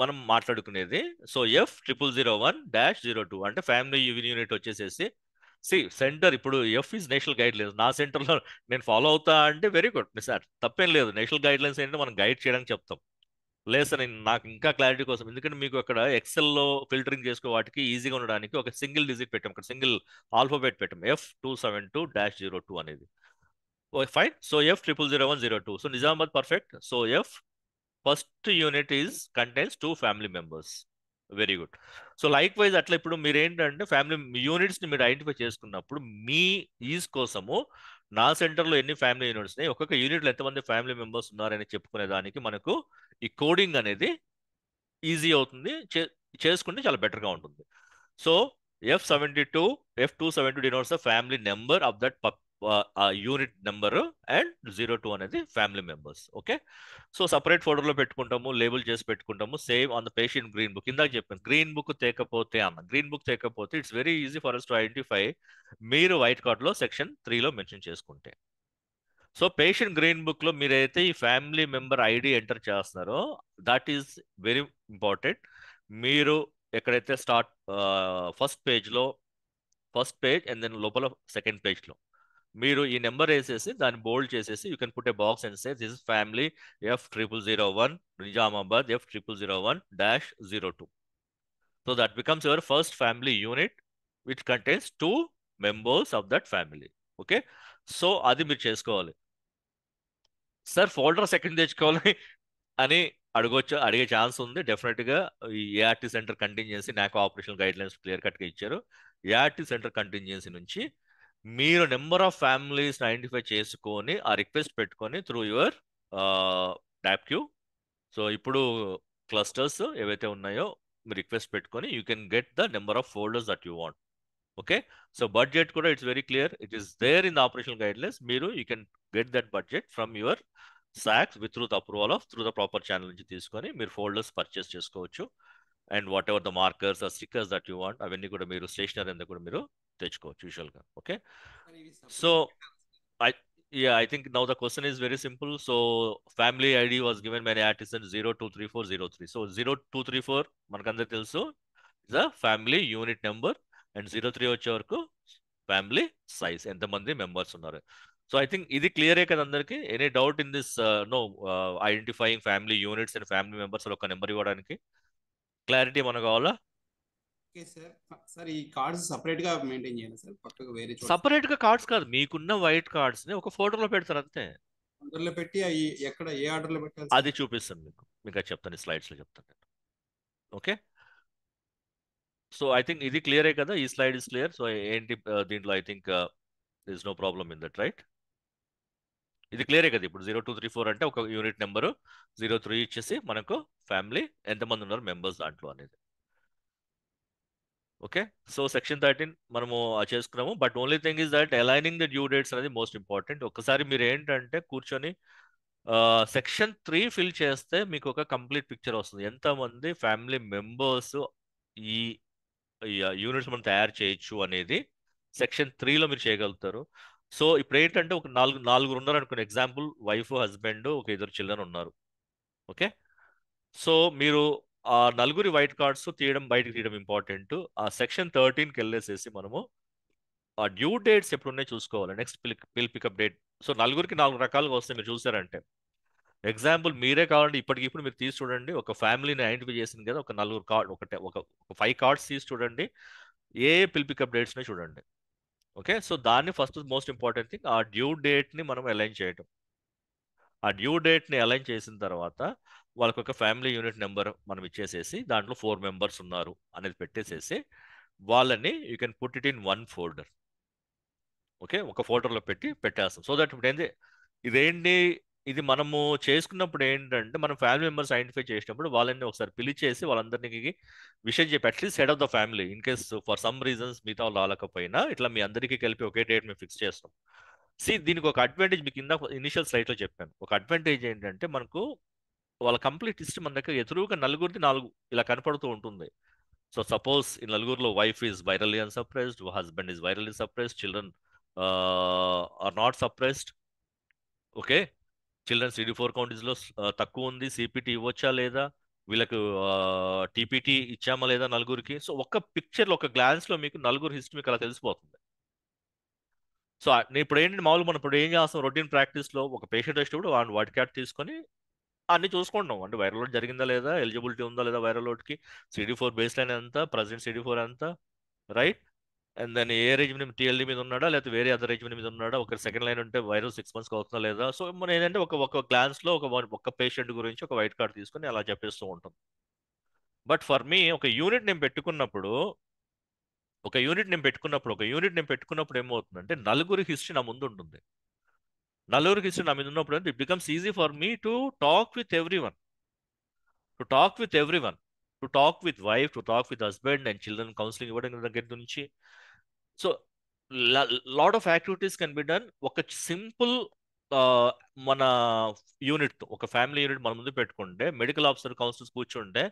మనం మాట్లాడుకునేది. సో F0001-02 అంటే ఫ్యామిలీ యూనిట్ వచ్చేసేసి సెంటర్. ఇప్పుడు F is national guidelines. నా సెంటర్లో నేను ఫాలో అవుతా అంటే వెరీ గుడ్ సార్, తప్పేం లేదు. నేషనల్ గైడ్ లైన్స్ ఏంటంటే మనం గైడ్ చేయడానికి చెప్తాం. లేదు సార్, నాకు ఇంకా క్లారిటీ కోసం, ఎందుకంటే మీకు అక్కడ ఎక్సెల్లో ఫిల్టరింగ్ చేసుకో వాటికి ఈజీగా ఉండడానికి ఒక సింగిల్ డిజిట్ పెట్టాం, అక్కడ సింగిల్ ఆల్ఫాబెట్ పెట్టాం, F272-02 అనేది. Fine. So F0001-02. So Nizamabad perfect. So F first unit contains 2 family members. Very good. So like wise అట్లా ఇప్పుడు మీరు ఏంటంటే ఫ్యామిలీ యూనిట్స్ని మీరు ఐడెంటిఫై చేసుకున్నప్పుడు మీ ఈజ్ కోసము నా సెంటర్లో ఎన్ని ఫ్యామిలీ యూనిట్స్ ఉన్నాయి, ఒక్కొక్క యూనిట్లో ఎంతమంది ఫ్యామిలీ మెంబర్స్ ఉన్నారని చెప్పుకునే దానికి మనకు ఈ కోడింగ్ అనేది ఈజీ అవుతుంది. చేసుకుంటే చాలా బెటర్గా ఉంటుంది. So F272 denotes the family number of that unit number and 02 అనేది family members. Okay. So separate ఫోల్డర్లో పెట్టుకుంటాము, లేబుల్ చేసి పెట్టుకుంటాము. Same on the patient green book. ఇందాక చెప్పాను గ్రీన్ బుక్ తేకపోతే it's very easy for us to identify. మీరు వైట్ కార్డ్లో సెక్షన్ 3లో మెన్షన్ చేసుకుంటే. సో పేషెంట్ గ్రీన్ బుక్లో మీరైతే ఈ ఫ్యామిలీ మెంబర్ ఐడి ఎంటర్ చేస్తున్నారో దట్ ఈస్ వెరీ ఇంపార్టెంట్. మీరు ఎక్కడైతే start first page and then లోపల సెకండ్ పేజ్లో మీరు ఈ నెంబర్ వేసేసి దాన్ని బోల్డ్ చేసేసి you can put a box and say this is family F0001 Nizamabad F0001-02. So that becomes your first family unit which contains 2 members of that family. Okay. So అది మీరు చేసుకోవాలి. సార్ ఫోల్డర్ సెకండ్ తెచ్చుకోవాలి అని అడిగే ఛాన్స్ ఉంది. డెఫినెట్గా ఈ ఏఆర్టీ సెంటర్ కంటింజెన్సీ నాకు ఆపరేషనల్ గైడ్ లైన్స్ క్లియర్ కట్గా ఇచ్చారు. ఏఆర్టీ సెంటర్ కంటింజెన్సీ నుంచి మీరు నెంబర్ ఆఫ్ ఫ్యామిలీస్ ఐడెంటిఫై చేసుకొని ఆ రిక్వెస్ట్ పెట్టుకొని through your tap queue. So ఇప్పుడు క్లస్టర్స్ ఏవైతే ఉన్నాయో మీరు రిక్వెస్ట్ పెట్టుకొని you can get the number of folders that you want. Okay. So budget కూడా it's very clear. It is there in the operational guidelines. మీరు you can get that budget from your సాక్స్ with through the approval of through the proper channel నుంచి తీసుకొని మీరు ఫోల్డర్స్ పర్చేస్ చేసుకోవచ్చు. And whatever the markers ఆ స్టిక్కర్స్ దట్ యూ వాంట్ అవన్నీ కూడా మీరు స్టేషనరీ అంతా కూడా మీరు తెచ్చుకోవచ్చు యూజువల్గా. Okay. So I think now the question is very simple. So family ID was given by an artisan 023403. So 0234 మనకందరికి తెలుసు is a family unit number and 03 వచ్చే వరకు ఫ్యామిలీ సైజ్, ఎంతమంది మెంబర్స్ ఉన్నారు. సో ఐ థింక్ ఇది క్లియరే కదా అందరికి. Any doubt in this no identifying family units and family members ఒక నెంబర్ ఇవ్వడానికి క్లారిటీ మనకు కావాలా? సార్ ఈ కార్డ్స్ సపరేట్ గా మెయింటైన్ చేయాలి సార్, పక్కకు వేరే సపరేట్ గా కార్డ్స్ కాదు, మీకున్న వైట్ కార్డ్స్ ని ఒక ఫోటోలో పెడతారు అంతే. ఆర్డర్ లో పెట్టి ఎక్కడ ఏ ఆర్డర్ లో పెట్టాలి అది చూపిస్తాను మీకు అది చెప్తాను, స్లైడ్స్ లో చెప్తాను నేను. ఓకే. సో ఐ థింక్ ఇది క్లియరే కదా, ఈ స్లైడ్ ఇస్ క్లియర్. సో ఏంటి దీంట్లో I think this no problem in that, right? ఇది క్లియరే కదా. ఇప్పుడు 0234 అంటే ఒక యూనిట్ నెంబరు, 03 ఇచ్చేసి మనకు ఫ్యామిలీ ఎంతమంది ఉన్నారు మెంబర్స్ దాంట్లో అనేది. ఓకే. సో సెక్షన్ 13 మనము చేసుకున్నాము. But only thing is that aligning the due dates అనేది మోస్ట్ ఇంపార్టెంట్. ఒకసారి మీరు ఏంటంటే కూర్చొని సెక్షన్ 3 ఫిల్ చేస్తే మీకు ఒక కంప్లీట్ పిక్చర్ వస్తుంది. ఎంతమంది ఫ్యామిలీ మెంబర్స్ ఈ యూనిట్స్ మనం తయారు చేయొచ్చు అనేది సెక్షన్ 3లో మీరు చేయగలుగుతారు. సో ఇప్పుడు ఏంటంటే ఒక నాలుగురు ఉన్నారు అనుకున్న, ఎగ్జాంపుల్ వైఫ్ హస్బెండ్ ఒక 2 చిల్డ్రన్ ఉన్నారు. ఓకే. సో మీరు ఆ నలుగురి వైట్ కార్డ్స్ బయటకు తీయడం ఇంపార్టెంట్. ఆ సెక్షన్ 13కి వెళ్ళేసేసి మనము ఆ డ్యూ డేట్స్ ఎప్పుడు ఉన్నాయో చూసుకోవాలి. Next pill pickup date. So నలుగురికి 4 రకాలుగా వస్తాయి మీరు చూసారంటే. ఎగ్జాంపుల్ మీరే కావాలంటే ఇప్పటికిప్పుడు మీరు తీసి చూడండి. ఒక ఫ్యామిలీని ఐడెంటిఫై చేసింది కదా, ఒక 4 కార్డ్ ఒక 5 కార్డ్స్ తీసి చూడండి, ఏ పిల్ పికప్ డేట్స్ ఉన్నాయో చూడండి. ఓకే. సో దాన్ని ఫస్ట్ మోస్ట్ ఇంపార్టెంట్ థింగ్ ఆ డ్యూ డేట్ని మనం అలైన్ చేయటం. ఆ డ్యూ డేట్ని అలైన్ చేసిన తర్వాత వాళ్ళకి ఒక ఫ్యామిలీ యూనిట్ నెంబర్ మనం ఇచ్చేసేసి దాంట్లో 4 మెంబర్స్ ఉన్నారు అనేది పెట్టేసేసి వాళ్ళని you can put it in 1 folder. Okay. ఒక ఫోల్డర్లో పెట్టేస్తాం. సో దట్ ఇప్పుడు ఇది మనము చేసుకున్నప్పుడు ఏంటంటే మనం ఫ్యామిలీ మెంబర్స్ ఐడెంటిఫై చేసినప్పుడు వాళ్ళని ఒకసారి పిలిచేసి వాళ్ళందరికీ విషయం చెప్పి at least head of the family in case for some reasons మిగతా వాళ్ళు రాలేకపోయినా ఇట్లా మీ అందరికీ కలిపి ఒకే డేట్ మేము ఫిక్స్ చేస్తాం. దీనికి ఒక అడ్వాంటేజ్ మీకు కింద ఇనిషియల్ స్లైడ్లో చెప్పాను. ఒక అడ్వాంటేజ్ ఏంటంటే మనకు వాళ్ళ కంప్లీట్ లిస్ట్ మన దగ్గర ఎదురుగా 4 ఇలా కనపడుతూ ఉంటుంది. సో సపోజ్ ఈ నలుగురులో wife is virally unsuppressed, husband is virally suppressed, children are not suppressed. Okay, children CD4 count లో తక్కువ ఉంది, CPT ఇవ్వచ్చా లేదా, వీళ్ళకు TPT ఇచ్చామా లేదా నలుగురికి. సో ఒక్క పిక్చర్లో ఒక గ్లాన్స్ లో మీకు నలుగురు హిస్టరీ మీకు అలా తెలిసిపోతుంది. సో నేను ఇప్పుడు ఏంటంటే మామూలుగా మనం ఇప్పుడు ఏం చేస్తాం రొటీన్ ప్రాక్టీస్లో, ఒక పేషెంట్ వచ్చినప్పుడు వాడి క్యాట్ తీసుకొని అన్ని చూసుకుంటాం. అంటే వైరల్ లోడ్ జరిగిందా లేదా, ఎలిజిబిలిటీ ఉందా లేదా వైరల్ లోడ్కి, CD4 బేస్ లైన్ ఎంత, ప్రజెంట్ CD4 ఎంత, right. And then a regimen TLD మీద ఉన్నాడా లేకపోతే వేరే అదర్ రెజిమెన్ మీద ఉన్నాడా, ఒక సెకండ్ లైన్ ఉంటే వైరల్ 6 months అవుతుందా లేదా. సో మనం ఏంటంటే ఒక గ్లాన్స్ లో ఒక పేషెంట్ గురించి ఒక వైట్ కార్డ్ తీసుకొని అలా చెప్పేస్తూ ఉంటాం. బట్ ఫర్ మీ ఒక యూనిట్ నేను పెట్టుకున్నప్పుడు ఏమవుతుందంటే నలుగురి హిస్టరీ నా ముందు ఉంటుంది. నలుగురికి హిస్టరీ నా మీద ఉన్నప్పుడు it becomes easy for me to talk with everyone, to talk with wife, to talk with husband and children counselling ఇవ్వడం దగ్గర నుంచి. So lot of activities can be done. ఒక సింపుల్ మన యూనిట్, ఒక ఫ్యామిలీ యూనిట్ మన ముందు పెట్టుకుంటే, మెడికల్ ఆఫీసర్ కౌన్సిల్స్ కూర్చుంటే,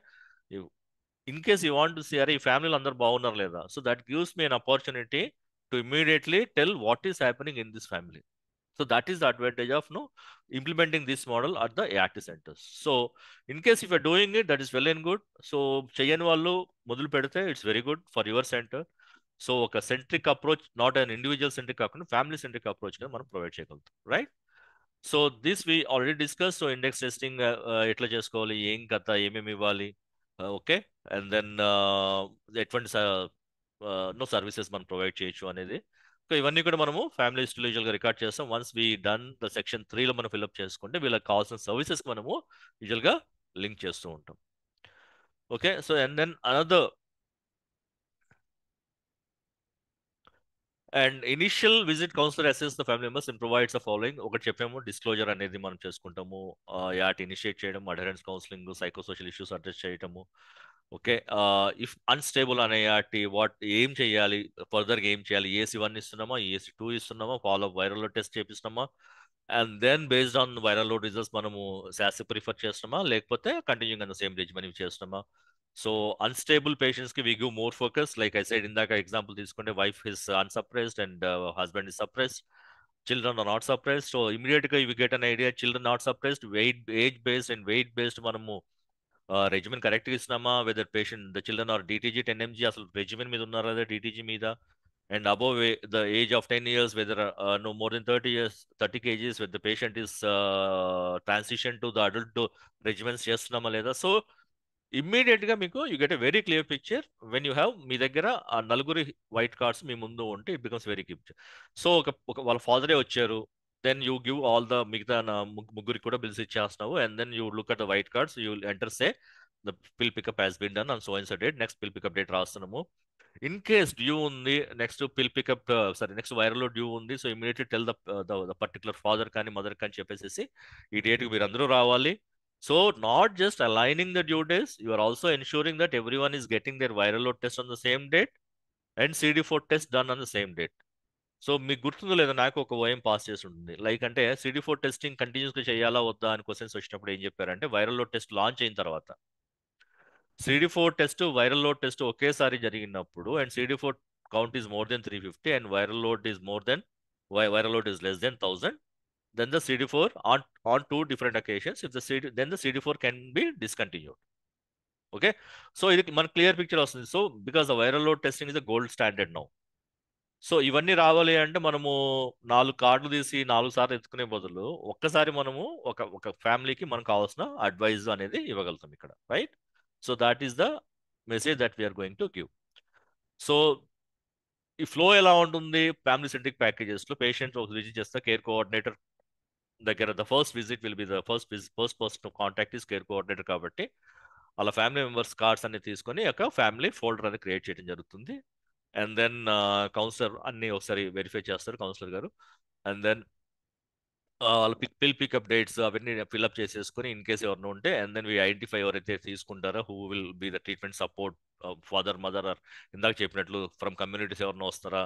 in case you want to see అరే ఈ ఫ్యామిలీలో అందరు బాగున్నారు లేదా, so that gives me an opportunity to immediately tell what is happening in this family. So that is the advantage of implementing this model at the ART centers. So in case if you're doing it, that is well and good. So cheyani vallu modulu pedithe it's very good for your center. So oka centric approach, not an individual centric approach, family centric approach ga manam provide cheyagalatam, right? So this we already discussed. So index testing etla chesukovali, em katha, emem ivvali, okay, and then ఎటువంటి సర్వీసెస్ మనం ప్రొవైడ్ చేయొచ్చు అనేది. సో ఇవన్నీ కూడా మనము ఫ్యామిలీ హిస్టరీలో యూజువల్గా రికార్డ్ చేస్తాం. Once we done the section 3లో మనం ఫిల్అప్ చేసుకుంటే వీళ్ళకి కావాల్సిన సర్వీసెస్ మనము యూజువల్గా లింక్ చేస్తూ ఉంటాం. Okay, so and then another and initial visit counsellor assess the family members and provides the following. ఒకటి చెప్పాము, డిస్క్లోజర్ అనేది మనం చేసుకుంటాము, యాట్ ఇనిషియేట్ చేయడం, adherence counselling, psychosocial issues address చేయటము. ఓకే, ఇఫ్ అన్స్టేబుల్ అనే వాట్ ఏం చేయాలి, ఫర్దర్గా ఏం చేయాలి, EAC1 ఇస్తున్నామా, EAC2 ఇస్తున్నామా, ఫాలో వైరల్ లోడ్ టెస్ట్ చేపిస్తున్నామా, and then based on viral load results మనము శాసి ప్రిఫర్ చేస్తున్నామా లేకపోతే కంటిన్యూయింగ్ అన్ సేమ్ రెజిమెన్ చేస్తున్నామా. సో అన్స్టేబుల్ పేషెంట్స్కి we give more focus. Like I side ఇందాక ఎగ్జాంపుల్ తీసుకుంటే wife is unsuppressed and husband is suppressed, children are not suppressed. So ఇమీడియట్గా you get an idea, children not suppressed, age based and weight based మనము రెజిమెన్ కరెక్ట్గా ఇస్తున్నామా, whether patient the children are DTG 10 mg అసలు రెజిమెన్ మీద ఉన్నారా లేదా DTG మీద, and above the age of 10 years whether no more than 30 kgs with the patient is transition to the adult regimens చేస్తున్నామా లేదా. సో ఇమ్మీడియట్గా మీకు you get a very clear picture when you have మీ దగ్గర ఆ నలుగురి వైట్ కార్డ్స్ మీ ముందు ఉంటే it becomes very picture. So ఒక వాళ్ళ ఫాదరే వచ్చారు, then you give all the మిగతా ముగ్గురికి కూడా బిల్స్ ఇచ్చేస్తున్నావు, and then you look at the white cards, you enter say the pill pickup has been done on so and so date, next pill pickup date రాస్తున్నాము. ఇన్ కేస్ డ్యూ ఉంది, next pill pickup next వైరల్లో due ఉంది, so immediately tell the particular father కానీ మదర్ కానీ చెప్పేసి ఈ డేట్కి మీరు అందరూ రావాలి. So not just aligning the due days, you are also ensuring that everyone is getting their viral load test on the same date and CD4 test done on the same date. So మీకు గుర్తుందో లేదా, నాకు ఒక OM పాస్ చేసి ఉంటుంది. లైక్ అంటే CD4 టెస్టింగ్ కంటిన్యూస్గా చేయాలా వద్దా అని క్వశ్చన్స్ వచ్చినప్పుడు ఏం చెప్పారంటే, వైరల్ లోడ్ టెస్ట్ లాంచ్ అయిన తర్వాత CD4 test viral load test ఒకేసారి జరిగినప్పుడు and CD4 count is more than 350 and viral load is less than 1000, then the CD4 on two different occasions, if the then the CD4 can be discontinued. Okay, so ఇది మన క్లియర్ పిక్చర్ వస్తుంది. So because the viral load testing is the gold standard now. So ఇవన్నీ రావాలి అంటే మనము 4 కార్డులు తీసి 4 సార్లు ఎత్తుకునే బదులు ఒక్కసారి మనము ఒక ఫ్యామిలీకి మనకు కావాల్సిన అడ్వైజ్ అనేది ఇవ్వగలుగుతాం ఇక్కడ, right. So that is the message that we are going to give. So ఈ ఫ్లో ఎలా ఉంటుంది ఫ్యామిలీ సెంట్రిక్ ప్యాకేజెస్లో, పేషెంట్ ఒక విజిట్ చేస్తే కేర్ కోఆర్డినేటర్ దగ్గర the first visit will be the first person to contact is care coordinator. కాబట్టి అలా ఫ్యామిలీ మెంబర్స్ కార్డ్స్ అన్ని తీసుకొని ఒక ఫ్యామిలీ ఫోల్డర్ అనేది క్రియేట్ చేయడం జరుగుతుంది. అండ్ దెన్ కౌన్సిలర్ అన్ని ఒకసారి వెరిఫై చేస్తారు కౌన్సిలర్ గారు, అండ్ దెన్ వాళ్ళ పిల్ పికప్ డేట్స్ అవన్నీ ఫిల్అప్ చేసేసుకొని ఇన్ కేస్ ఎవరిని ఉంటే, అండ్ దెన్ వి ఐడెంటిఫై ఎవరైతే తీసుకుంటారో who will be the treatment support, father mother or ఇందాక చెప్పినట్లు ఫ్రమ్ కమ్యూనిటీస్ ఎవరినో వస్తారా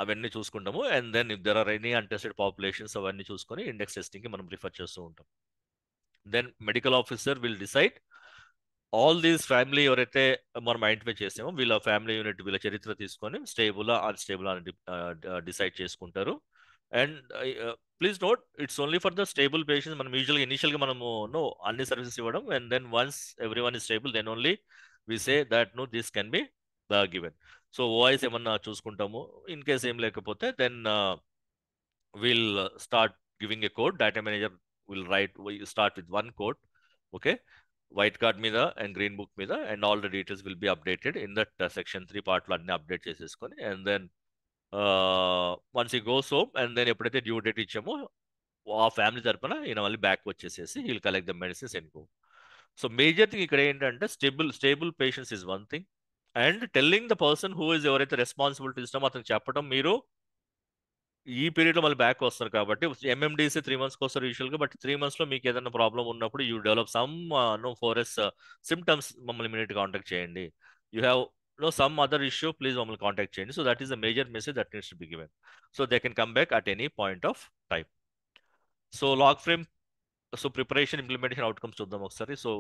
అవన్నీ చూసుకుంటాము. And then if there are any untested populations అవన్నీ చూసుకొని ఇండెక్స్ టెస్టింగ్కి మనం ప్రిఫర్ చేస్తూ ఉంటాం. Then medical officer will decide all these family ఎవరైతే మనం ఐడెంటిఫై చేసామో వీళ్ళ ఫ్యామిలీ యూనిట్ వీళ్ళ చరిత్ర తీసుకొని స్టేబుల్ అన్స్టేబుల్ అని డిసైడ్ చేసుకుంటారు. And please note, it's only for the stable patients. మనం ఇనిషియల్గా మనము అన్ని సర్వీసెస్ ఇవ్వడం, and then once every one is stable then only we say that this can be given. So OIs ఏమన్నా చూసుకుంటాము. ఇన్ కేస్ ఏం లేకపోతే then we'll start giving a code. Data manager will start with one code, okay, white card మీద and green book మీద, and all the details will be updated in that section 3 part లో అన్ని అప్డేట్ చేసేసుకొని, and then once he goes home, and then ఎప్పుడైతే డ్యూ డేట్ ఇచ్చామో ఆ ఫ్యామిలీ తరపున ఈయన మళ్ళీ బ్యాక్ వచ్చేసేసి he'll collect the medicines and go. So major thing ఇక్కడ ఏంటంటే stable patience is one thing, and telling the person who is ఎవరైతే రెస్పాన్సిబిలిటీ ఇస్తామో అతనికి చెప్పడం, మీరు ఈ పీరియడ్లో మళ్ళీ బ్యాక్ వస్తారు కాబట్టి ఎంఎండిసి 3 monthsకి వస్తారు యూజువల్గా, బట్ 3 monthsలో మీకు ఏదైనా ప్రాబ్లం ఉన్నప్పుడు యూ డెవలప్ సమ్ ఫోరెస్ సిమ్టమ్స్, మమ్మల్ని ఇమీడియట్ కాంటాక్ట్ చేయండి. You have some other issue, please మమ్మల్ని కాంటాక్ట్ చేయండి. So that is the major message that needs to be given. So they can come back at any point of time. So log frame, so preparation implementation outcomes చూద్దాం ఒకసారి. So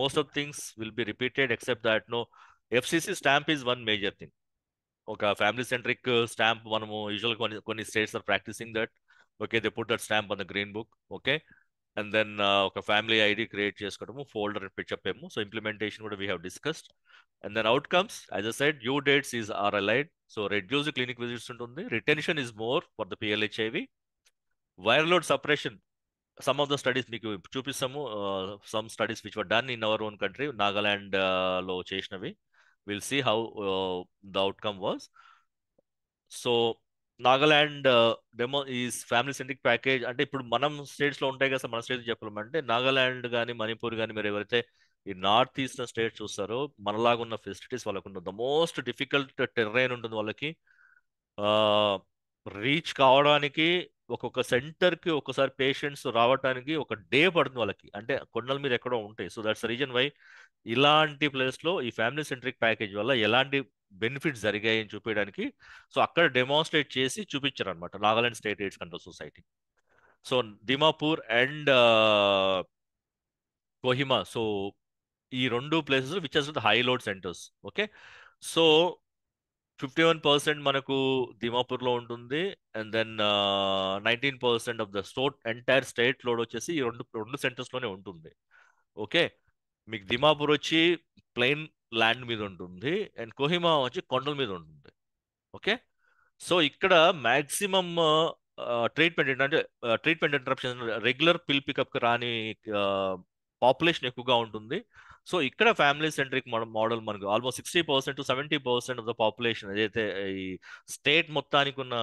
most of things will be repeated except that FCC stamp is one major thing. ఒక ఫ్యామిలీ సెంట్రిక్ స్టాంప్ మనము యూజువల్గా కొన్ని states are practising that, okay, they put that stamp on the green book, okay, and then ఒక ఫ్యామిలీ ఐడి క్రియేట్ చేసుకోవడము, ఫోల్డర్ చెప్పాము. సో ఇంప్లిమెంటేషన్ కూడా we have discussed. And then outcomes, as a side, due dates is are aligned. So reduce clinic visits ఉంటుంది, retention is more for the PLHIV, viral load separation. Some of the studies మీకు చూపిస్తాము, some studies which were done in our own country, Nagaland లో చేసినవి. Will see how the outcome was. So Nagaland demo is family centric package. అంటే ఇప్పుడు మనం స్టేట్స్లో ఉంటాయి కదా, మన స్టేట్స్ చెప్పాలంటే నాగాలాండ్ కానీ మణిపూర్ కానీ, మీరు ఎవరైతే ఈ నార్త్ ఈస్ట్ స్టేట్ చూస్తారో మనలాగా ఉన్న ఫెసిలిటీస్ వాళ్ళకు ఉంటుంది. ద మోస్ట్ డిఫికల్ట్ టెర్రైన్ ఉంటుంది వాళ్ళకి. రీచ్ కావడానికి ఒక్కొక్క సెంటర్కి ఒక్కసారి పేషెంట్స్ రావడానికి ఒక డే పడుతుంది వాళ్ళకి, అంటే కొండల మీద ఎక్కడో ఉంటాయి. సో దట్స్ రీజన్ వై ఇలాంటి ప్లేస్లో ఈ ఫ్యామిలీ సెంట్రిక్ ప్యాకేజ్ వల్ల ఎలాంటి బెనిఫిట్స్ జరిగాయని చూపించడానికి, సో అక్కడ డెమాన్స్ట్రేట్ చేసి చూపించారు అనమాట Nagaland state AIDS control society. So Dimapur and Kohima, so ఈ 2 places which are the high load centres, okay. So 51% మనకు దిమాపూర్లో ఉంటుంది, and then 19% of the entire state load వచ్చేసి ఈ రెండు సెంటర్స్లోనే ఉంటుంది, ఓకే. మీకు దిమాపూర్ వచ్చి ప్లెయిన్ ల్యాండ్ మీద ఉంటుంది, అండ్ కోహిమా వచ్చి కొండల మీద ఉంటుంది, ఓకే. సో ఇక్కడ మ్యాక్సిమం ట్రీట్మెంట్ ఏంటంటే ట్రీట్మెంట్ ఇంటరప్షన్, రెగ్యులర్ పిల్ పికప్కి రాని పాపులేషన్ ఎక్కువగా ఉంటుంది. సో ఇక్కడ ఫ్యామిలీ సెంట్రిక్ మోడల్ మనకు almost 60% to 70% of the population ఏదైతే ఈ స్టేట్ మొత్తానికి ఉన్న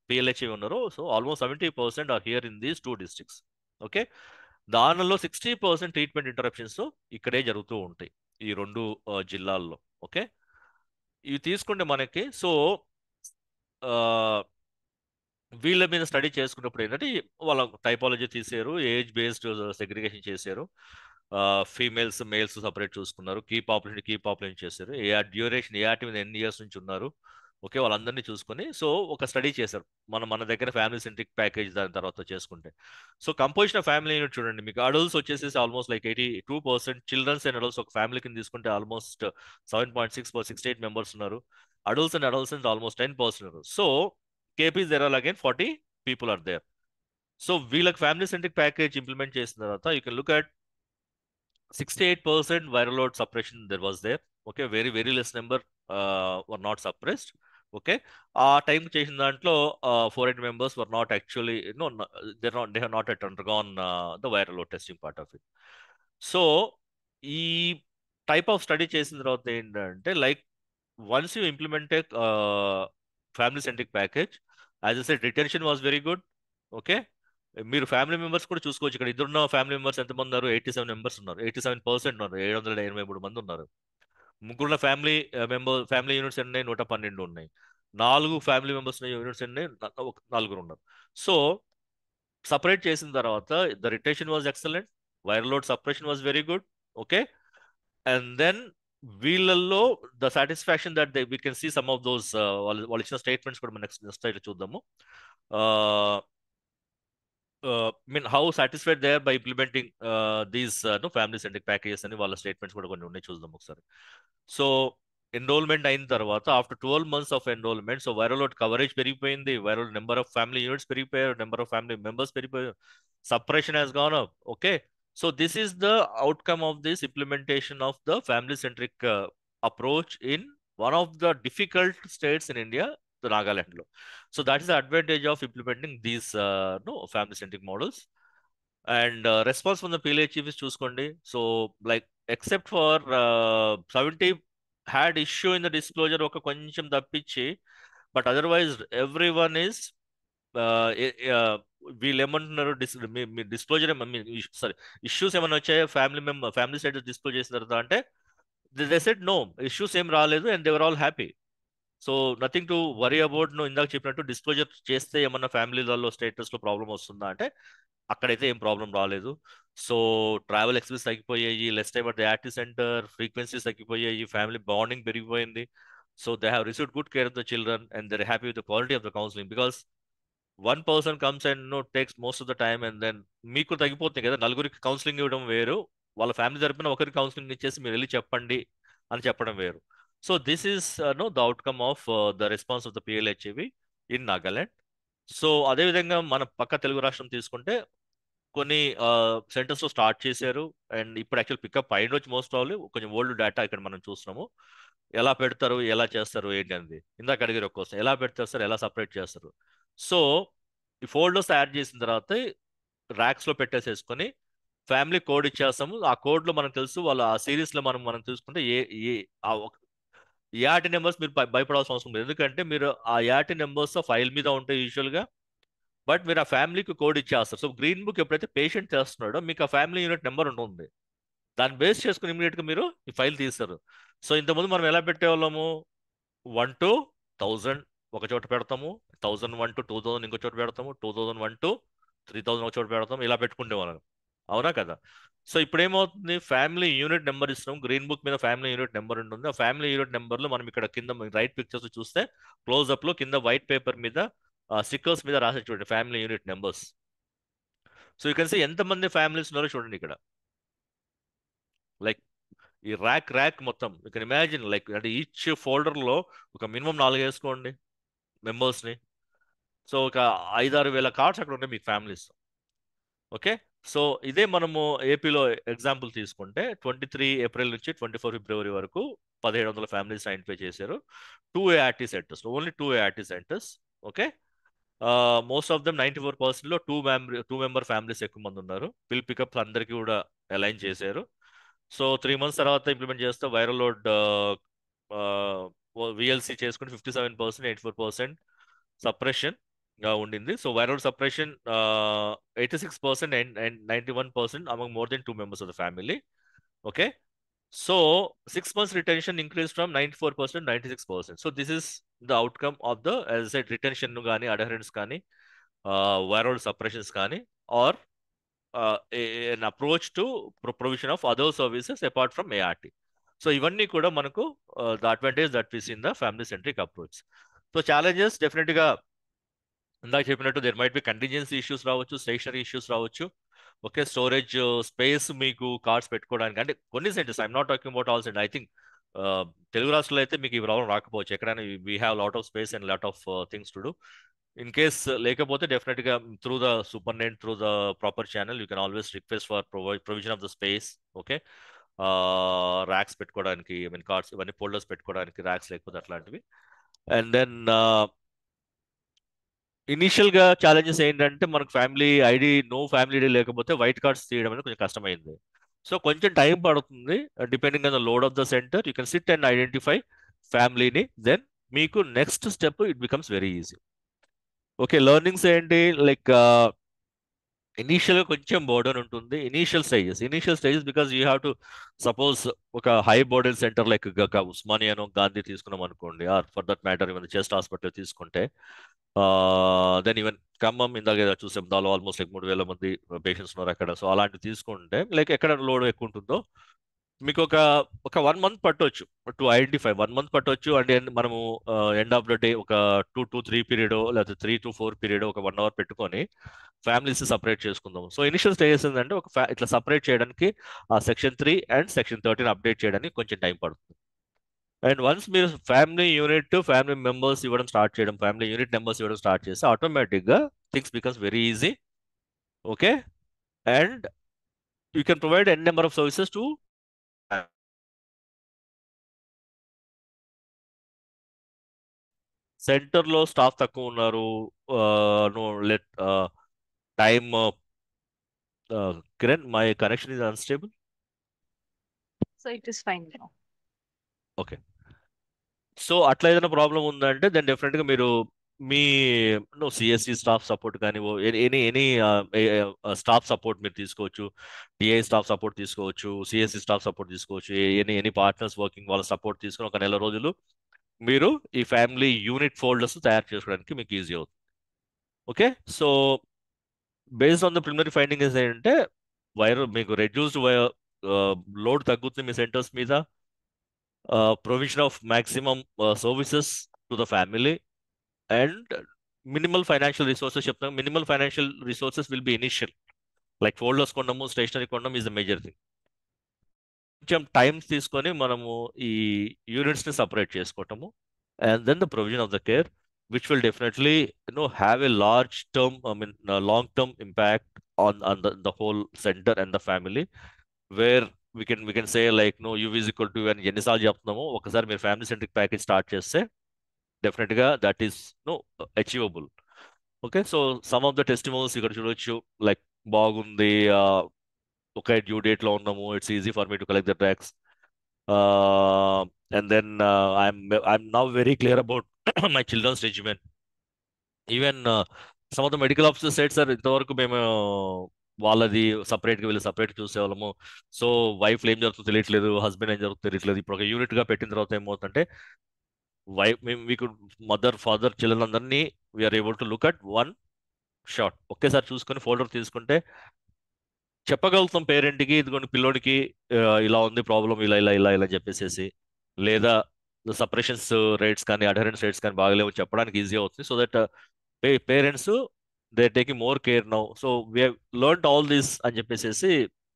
పిఎల్హెచ్ఐ ఉన్నారో, so almost 70% are here in these 2 districts, okay. దానిలో 60% ట్రీట్మెంట్ ఇంటరప్షన్స్ ఇక్కడే జరుగుతూ ఉంటాయి ఈ 2 జిల్లాల్లో, ఓకే. ఇవి తీసుకుంటే మనకి, సో వీళ్ళ మీద స్టడీ చేసుకున్నప్పుడు ఏంటంటే వాళ్ళ టైపాలజీ తీసారు, ఏజ్ బేస్డ్ సెగ్రిగేషన్ చేశారు, ఫీమేల్స్ మేల్స్ సపరేట్ చూసుకున్నారు, కీ పాపులేషన్ చేశారు, డ్యూరేషన్ ఏఆర్టీ మీద ఎన్ని ఇయర్స్ నుంచి ఉన్నారు, ఓకే, వాళ్ళందరినీ చూసుకొని సో ఒక స్టడీ చేశారు. మన దగ్గర ఫ్యామిలీ సెంట్రిక్ ప్యాకేజ్ దాని తర్వాత చేసుకుంటే. So composition of family unit చూడండి, మీకు అడల్ట్స్ వచ్చేసి almost like 82%, childrens and adults ఒక ఫ్యామిలీ కింద తీసుకుంటే ఆల్మోస్ట్ 7.68 మెంబర్స్ ఉన్నారు, అడల్ట్స్ అండ్ అడల్ట్స్ ఆల్మోస్ట్ 10% ఉన్నారు. So KPs there are again 40 people are there. So వీళ్ళకి ఫ్యామిలీ సెంట్రిక్ ప్యాకేజ్ ఇంప్లిమెంట్ చేసిన తర్వాత you can look at 68% viral load suppression there was there, okay, very less number were not suppressed, okay. ఆ టైం చేసిన దాంట్లో 480 members were not actually they have not yet undergone the viral load testing part of it. So ఈ టైప్ ఆఫ్ స్టడీ చేసిన తర్వాత ఏంటంటే like once you implement family centric package, as I said retention was very good, okay. మీరు ఫ్యామిలీ మెంబర్స్ కూడా చూసుకోవచ్చు. ఇక్కడ ఇద్దరున్న ఫ్యామిలీ మెంబర్స్ ఎంతమంది ఉన్నారు? 87 members ఉన్నారు, 87% ఉన్నారు, 783 మంది ఉన్నారు. ముగ్గురున్న ఫ్యామిలీ యూనిట్స్ ఉన్నాయి, 112 ఉన్నాయి. 4 ఫ్యామిలీ మెంబర్స్ యూనిట్స్ ఉన్నాయి, 4 ఉన్నారు. సో సపరేట్ చేసిన తర్వాత the retention was excellent, viral load separation was very good, okay. And then వీళ్ళల్లో the satisfaction that we can see some of those వాళ్ళు ఇచ్చిన స్టేట్మెంట్స్ కూడా నెక్స్ట్ స్లైడ్ చూద్దాము. I mean, how satisfied they are by implementing these family-centric packages అని వాళ్ళ స్టేట్మెంట్స్ కూడా కొన్ని ఉన్నాయి, చూద్దాం ఒకసారి. సో ఎన్రోల్మెంట్ అయిన తర్వాత after 12 months of enrolment, so viral load coverage పెరిగిపోయింది, viral number of family units పెరిగిపోయారు, నెంబర్ ఆఫ్ ఫ్యామిలీ మెంబర్స్ పెరిగిపోయారు, separation has gone up. Okay, so this is the outcome of this implementation of the family centric approach in one of the difficult states in India, Nagaland లో. So that is the advantage of implementing these family-centric models. And response from the PLA chief is చూసుకోండి. So like except for 70 had issue in the disclosure ఒక కొంచెం తప్పించి, but otherwise everyone is వీళ్ళు ఏమంటున్నారు, డిస్క్లోజర్ సారీ ఇష్యూస్ ఏమైనా వచ్చాయో ఫ్యామిలీ సైడ్ డిస్క్లోజ్ చేసిన తర్వాత అంటే దే సెడ్ నో ఇష్యూస్ ఏం రాలేదు and they were all happy. So nothing to worry about. ఇందాక చెప్పినట్టు డిస్క్లోజర్ చేస్తే ఏమన్నా ఫ్యామిలీలలో స్టేటస్లో ప్రాబ్లం వస్తుందా అంటే అక్కడైతే ఏం ప్రాబ్లం రాలేదు. సో ట్రావెల్ ఎక్స్పెన్స్ తగ్గిపోయాయి, less time at the active centre, frequencies తగ్గిపోయాయి, ఫ్యామిలీ బాండింగ్ పెరిగిపోయింది. So they have received good care of the children and they are happy with the quality of the counselling, because one person comes and takes most of the time and then మీకు తగ్గిపోతుంది కదా. నలుగురికి కౌన్సిలింగ్ ఇవ్వడం వేరు, వాళ్ళ ఫ్యామిలీ తరపున ఒకరికి కౌన్సిలింగ్ ఇచ్చేసి మీరు వెళ్ళి చెప్పండి అని చెప్పడం వేరు. So this is the outcome of the response of the PLHAV in Nagaland. So అదేవిధంగా మన పక్క తెలుగు రాష్ట్రం తీసుకుంటే కొన్ని సెంటర్స్లో స్టార్ట్ చేశారు అండ్ ఇప్పుడు యాక్చువల్ పికప్ అయిన వచ్చి మోస్ట్ ప్రాబ్లీ కొంచెం ఓల్డ్ డేటా ఇక్కడ మనం చూస్తున్నాము. ఎలా పెడతారు, ఎలా చేస్తారు ఏంటి అనేది ఇందాక అడిగారు ఒక కోసం, ఎలా పెడతారు సార్, ఎలా సపరేట్ చేస్తారు. సో ఈ ఫోల్డర్స్ తయారు చేసిన తర్వాత ర్యాక్స్లో పెట్టేసేసుకొని ఫ్యామిలీ కోడ్ ఇచ్చేస్తాము. ఆ కోడ్లో మనకు తెలుసు వాళ్ళ ఆ సిరీస్లో మనం చూసుకుంటే యాటి నెంబర్స్ మీరు భయపడాల్సిన అవసరం లేదు, ఎందుకంటే మీరు ఆ యాటి నెంబర్స్ ఫైల్ మీద ఉంటాయి యూజువల్గా, బట్ మీరు ఆ ఫ్యామిలీకి కోడ్ ఇచ్చేస్తారు. సో గ్రీన్ బుక్ ఎప్పుడైతే పేషెంట్ చేస్తున్నాడో మీకు ఆ ఫ్యామిలీ యూనిట్ నెంబర్ ఉంటుంది, దాన్ని బేస్ చేసుకుని ఇమీడియట్గా మీరు ఈ ఫైల్ తీస్తారు. సో ఇంతకుముందు మనం ఎలా పెట్టేవాళ్ళము, 1 to 1000 ఒక చోట పెడతాము, 1001 to 2000 ఇంకో చోట పెడతాము, 2001 to 3000 ఒక చోట పెడతాము, ఇలా పెట్టుకుంటే వాళ్ళం, అవునా కదా. సో ఇప్పుడు ఏమవుతుంది, ఫ్యామిలీ యూనిట్ నెంబర్ ఇస్తున్నాం, గ్రీన్ బుక్ మీద ఫ్యామిలీ యూనిట్ నెంబర్ ఉంటుంది. ఆ ఫ్యామిలీ యూనిట్ నెంబర్లో మనం ఇక్కడ కింద రైట్ పిక్చర్స్ చూస్తే క్లోజ్అప్లో కింద వైట్ పేపర్ మీద స్టిక్కర్స్ మీద రాసే చూడండి family unit numbers. So you can see ఎంతమంది ఫ్యామిలీస్ ఉన్నారో చూడండి ఇక్కడ. లైక్ ఈ ర్యాక్ మొత్తం యూ కెన్ ఇమాజిన్, లైక్ అంటే ఈచ్ ఫోల్డర్లో ఒక మినిమం 4 వేసుకోండి మెంబర్స్ని. సో ఒక 5-6 వేల కార్డ్స్ అక్కడ ఉంటాయి మీకు ఫ్యామిలీస్. ఓకే, సో ఇదే మనము ఏపీలో ఎగ్జాంపుల్ తీసుకుంటే 23 ఏప్రిల్ నుంచి 24 ఫిబ్రవరి వరకు 1700 ఫ్యామిలీస్ ఐడెంటిఫై చేశారు. 2 ART centres, only 2 ART centres. Okay, most of them 94%లో 2 మెంబర్ ఫ్యామిలీస్ ఎక్కువ మంది ఉన్నారు. పిల్ పికప్స్ అందరికీ కూడా అలైన్ చేశారు. సో 3 months తర్వాత ఇంప్లిమెంట్ చేస్తే వైరల్ లోడ్ విఎల్సి చేసుకుని 57%, 84% సప్రెషన్ ఉండింది. So viral separation 86% and 91% among more than 2 members of the family. Okay, so 6 months retention increased from 94% 96%. So this is the outcome of the, as I said, retention gaani, adherence gaani, viral suppressions gaani, or an approach to provision of other services apart from ART. So ఇవన్నీ కూడా మనకు the advantage that we see in the family centric approach. So challenges definitely గా ఇందాక చెప్పినట్టు there might be contingency issues రావచ్చు, స్టేషనరీ ఇష్యూస్ రావచ్చు. ఓకే, స్టోరేజ్ స్పేస్ మీకు కార్డ్స్ పెట్టుకోవడానికి అంటే కొన్ని centres, I'm not talking about all centre. I think Telugu రాష్ట్రాల్లో అయితే మీకు ఈ ప్రాబ్లం రాకపోవచ్చు, ఎక్కడైనా we have lot of space and lot of things to do. In case లేకపోతే డెఫినెట్గా through the superintendent, through the proper channel you can always request for provision of the space. Okay, racks పెట్టుకోవడానికి, ఐ మీన్ కార్డ్స్ ఇవన్నీ ఫోల్డర్స్ పెట్టుకోవడానికి ర్యాక్స్ లేకపోతే అట్లాంటివి. అండ్ దెన్ ఇనిషియల్గా ఛాలెంజెస్ ఏంటంటే మనకు ఫ్యామిలీ ఐడి లేకపోతే వైట్ కార్డ్స్ తీయడం అనేది కొంచెం కష్టమైంది. సో కొంచెం టైం పడుతుంది, depending on the load of the centre. You can SIT and identify ఫ్యామిలీని, దెన్ మీకు next step it becomes very easy. Okay, learnings ఏంటి, లైక్ ఇనీషియల్గా కొంచెం బర్డన్ ఉంటుంది. Initial stages because you have to suppose ఒక హై బర్డన్ సెంటర్ లైక్ ఉస్మానియానో గాంధీ తీసుకున్నాం అనుకోండి, or for that matter even chest hospital తీసుకుంటే, దెన్ ఈవెన్ ఖమ్మం ఇందాక చూసాం, దానిలో ఆల్మోస్ట్ లైక్ 3000 మంది పేషెంట్స్ ఉన్నారు అక్కడ. సో అలాంటివి తీసుకుంటే లైక్ ఎక్కడ లోడ్ ఎక్కువ ఉంటుందో మీకు ఒక 1 month పట్టొచ్చు టు ఐడెంటిఫై. 1 month పట్టొచ్చు అంటే మనము ఎండ్ ఆఫ్ ద డే ఒక 2 to 3 పీరియడ్ లేకపోతే 3 to 4 పీరియడ్ ఒక 1 hour పెట్టుకొని ఫ్యామిలీస్ సపరేట్ చేసుకుందాం. సో ఇనిషియల్ స్టేజెస్ ఏంటంటే ఇట్లా సపరేట్ చేయడానికి ఆ సెక్షన్ 3 అండ్ సెక్షన్ 13 అప్డేట్ చేయడానికి కొంచెం టైం పడుతుంది. అండ్ వన్స్ మీరు ఫ్యామిలీ మెంబర్స్ ఇవ్వడం స్టార్ట్ చేయడం, ఫ్యామిలీ యూనిట్ నెంబర్స్ ఇవ్వడం స్టార్ట్ చేస్తే ఆటోమేటిక్గా things becomes very easy. Okay, and you can provide an number of services to సెంటర్లో స్టాఫ్ తక్కువ ఉన్నారు. No let time Kiran, my connection is unstable. So it is fine now. Okay, so అట్లా ఏదైనా ప్రాబ్లం ఉందంటే దెన్ డెఫినెట్గా మీరు మీ సిఎస్సి స్టాఫ్ సపోర్ట్ కానీ ఎనీ స్టాఫ్ సపోర్ట్ మీరు తీసుకోవచ్చు. డిఐ స్టాఫ్ సపోర్ట్ తీసుకోవచ్చు, సిఎస్సి స్టాఫ్ సపోర్ట్ తీసుకోవచ్చు, ఎనీ పార్ట్నర్స్ వర్కింగ్ వాళ్ళ సపోర్ట్ తీసుకొని ఒక నెల రోజులు మీరు ఈ ఫ్యామిలీ యూనిట్ ఫోల్డర్స్ తయారు చేసుకోవడానికి మీకు ఈజీ అవుతుంది. Okay, so based on the preliminary finding ఏంటంటే మీకు రెడ్యూస్డ్ లోడ్ తగ్గుతుంది మీ సెంటర్స్ మీద. Provision of maximum services to the family and minimal financial resources చెప్తాం. Minimal financial resources will be initial, like folders కొనడము, స్టేషనరీ కొనడం ఈజ్ ద మేజర్ థింగ్. కొంచెం టైమ్స్ తీసుకొని మనము ఈ యూనిట్స్ని సపరేట్ చేసుకోవటము and then the provision of the care which will definitely have a long term impact on the whole center and the family, where we can say like u is equal to అని ఎన్నిసార్లు చెప్తున్నామో ఒకసారి మీరు ఫ్యామిలీ సెంట్రిక్ ప్యాకేజ్ స్టార్ట్ చేస్తే డెఫినెట్గా that is achievable. Okay, so some of the testimonies ఇక్కడ చూడొచ్చు, లైక్ బాగుంది, ఒక డ్యూ డేట్లో ఉన్నాము, it's easy for me to collect the tax, and then I'm now very clear about my children's regimen. Even some of the medical officers said, sir, ఇంతవరకు మేము వాళ్ళది సపరేట్గా వీళ్ళు సపరేట్ చూసేవాళ్ళము, సో వైఫ్ ఏం జరుగుతుందో తెలియట్లేదు, హస్బెండ్ ఏం జరుగుతుందో తెలియట్లేదు. ఇప్పుడు ఒక యూనిట్గా పెట్టిన తర్వాత ఏమవుతుందంటే మీకు మదర్, ఫాదర్, చిల్డ్రన్ అందరినీ we are able to look at one shot. ఒకేసారి చూసుకొని ఫోల్డర్ తీసుకుంటే చెప్పగలుగుతాం పేరెంట్కి, ఇదిగోండి పిల్లోడికి ఇలా ఉంది ప్రాబ్లం, ఇలా ఇలా ఇలా ఇలా చెప్పేసేసి, లేదా సపరేషన్స్ రేట్స్ కానీ అడహరెన్స్ రేట్స్ కానీ బాగలేవు చెప్పడానికి ఈజీ అవుతుంది. So that parents they taking more care now. So we learned all this అని చెప్పేసి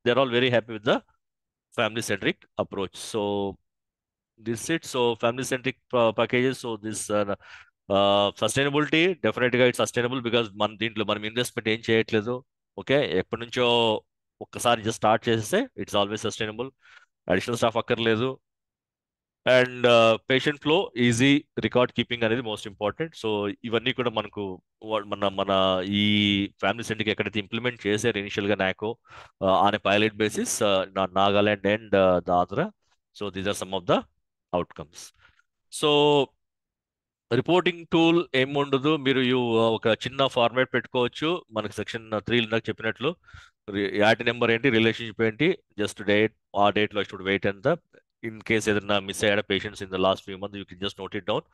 they are all very happy with the family centric approach. So this it. So family centric packages. So this sustainability డెఫినెట్గా ఇట్స్ సస్టైనబుల్ బికాస్ దీంట్లో మనం ఇన్వెస్ట్మెంట్ ఏం చేయట్లేదు. ఓకే, ఎప్పటి నుంచో ఒక్కసారి జస్ట్ స్టార్ట్ చేస్తే it's always sustainable. Additional staff అక్కర్లేదు. And patient flow, easy record keeping అనేది మోస్ట్ ఇంపార్టెంట్. సో ఇవన్నీ కూడా మనకు మన ఈ ఫ్యామిలీ సెంట్రిక్ ఎక్కడైతే ఇంప్లిమెంట్ చేశారు ఇనిషియల్గా నాకో on a pilot basis, Nagaland and the Andhra. So these are some of the outcomes. So reporting tool ఏముండదు, మీరు ఒక చిన్న ఫార్మాట్ పెట్టుకోవచ్చు. మనకి సెక్షన్ 3 ఇందాక చెప్పినట్లు యాడ్ నెంబర్ ఏంటి, రిలేషన్షిప్ ఏంటి, జస్ట్ డేట్, ఆ డేట్లో షుడ్ వెయిట్ ఎంత, ఇన్ కేస్ ఏదైనా మిస్ అయ్యాడ patients in the last few months, you can just note it down,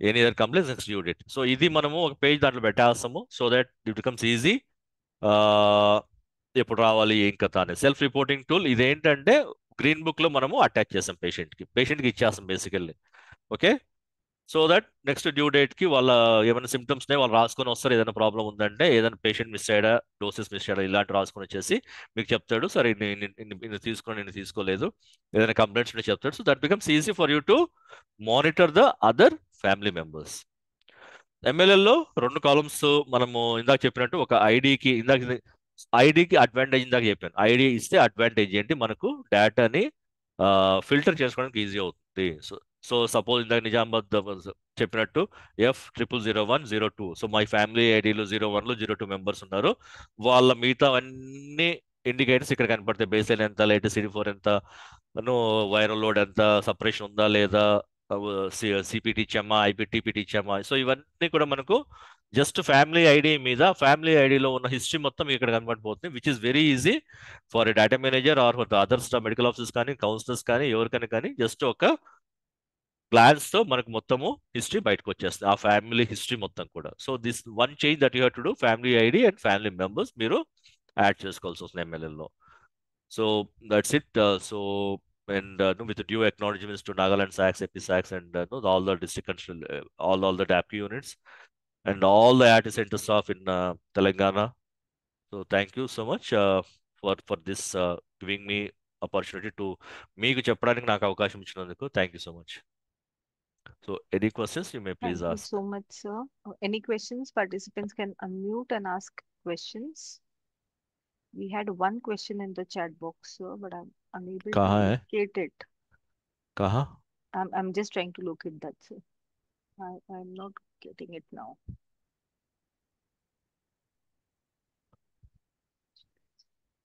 any other complaints next due date. So ఇది మనము ఒక పేజ్ దాంట్లో పెట్టేస్తాము, so that it becomes easy. ఎప్పుడు రావాలి ఏం కథ అనేది సెల్ఫ్ రిపోర్టింగ్ టూల్. ఇదేంటంటే గ్రీన్ బుక్లో మనము అటాచ్ చేస్తాం పేషెంట్కి ఇచ్చేస్తాం basically. Okay, so that next due డేట్కి వాళ్ళ ఏమైనా సిమ్టమ్స్నే వాళ్ళు రాసుకొని వస్తారు. ఏదైనా ప్రాబ్లం ఉందంటే, ఏదైనా పేషెంట్ మిస్ అయ్యాడా, డోసెస్ మిస్ అయ్యాడా, ఇలాంటి రాసుకొని వచ్చేసి మీకు చెప్తాడు, సరే ఇన్ని తీసుకొని నేను తీసుకోలేదు, ఏదైనా కంప్లైంట్స్ ఉంటే చెప్తాడు. So that becomes easy for you to monitor the other family members. ఎమ్మెల్యేలో 2 కాలమ్స్ మనము ఇందాక చెప్పినట్టు, ఒక ఐడికి అడ్వాంటేజ్ ఇందాక చెప్పాను. ఐడి ఇస్తే అడ్వాంటేజ్ ఏంటి, మనకు డేటాని ఫిల్టర్ చేసుకోవడానికి ఈజీ అవుతుంది. సో సపోజ్ ఇందాక నిజామాబాద్ చెప్పినట్టు F000102. సో మై ఫ్యామిలీ ఐడిలో 01లో 02 మెంబర్స్ ఉన్నారు. వాళ్ళ మిగతా అన్ని ఇండికేటర్స్ ఇక్కడ కనపడతాయి. బేస్లైన్ ఎంత, లేటెస్ట్ CD4 ఎంత, వైరల్ లోడ్ ఎంత, సపరేషన్ ఉందా లేదా, సిపిటి ఇచ్చామా, టీపీటీ ఇచ్చామా. సో ఇవన్నీ కూడా మనకు జస్ట్ ఫ్యామిలీ ఐడి మీద, ఫ్యామిలీ ఐడిలో ఉన్న హిస్టరీ మొత్తం ఇక్కడ కనబడిపోతుంది, which is very easy for a data manager or for the others medical officers కానీ, కౌన్సిలర్స్ కానీ, ఎవరికైనా కానీ జస్ట్ ఒక గ్లాన్స్తో మనకు మొత్తము హిస్టరీ బయటకు వచ్చేస్తుంది, ఆ ఫ్యామిలీ హిస్టరీ మొత్తం కూడా. So this one change that you have to do, family ID and family members మీరు యాడ్ చేసుకోవాల్సి వస్తుంది ఎమ్మెల్యేలో. So that's it. So and with the due acknowledgements to Nagaland SACS, AP SACS, and all the district control, all the DAPQ units, and all the IIT center staff in Telangana. So thank you so much for this giving me opportunity to మీకు చెప్పడానికి నాకు అవకాశం ఇచ్చినందుకు. Thank you so much. So any questions you may please Thank you ask. so much, sir. Any questions? Participants can unmute and ask questions. We had one question in the chat box, sir, but I'm unable to कहाँ है? locate it. कहाँ? I'm just trying to locate that, sir. I'm not getting it now.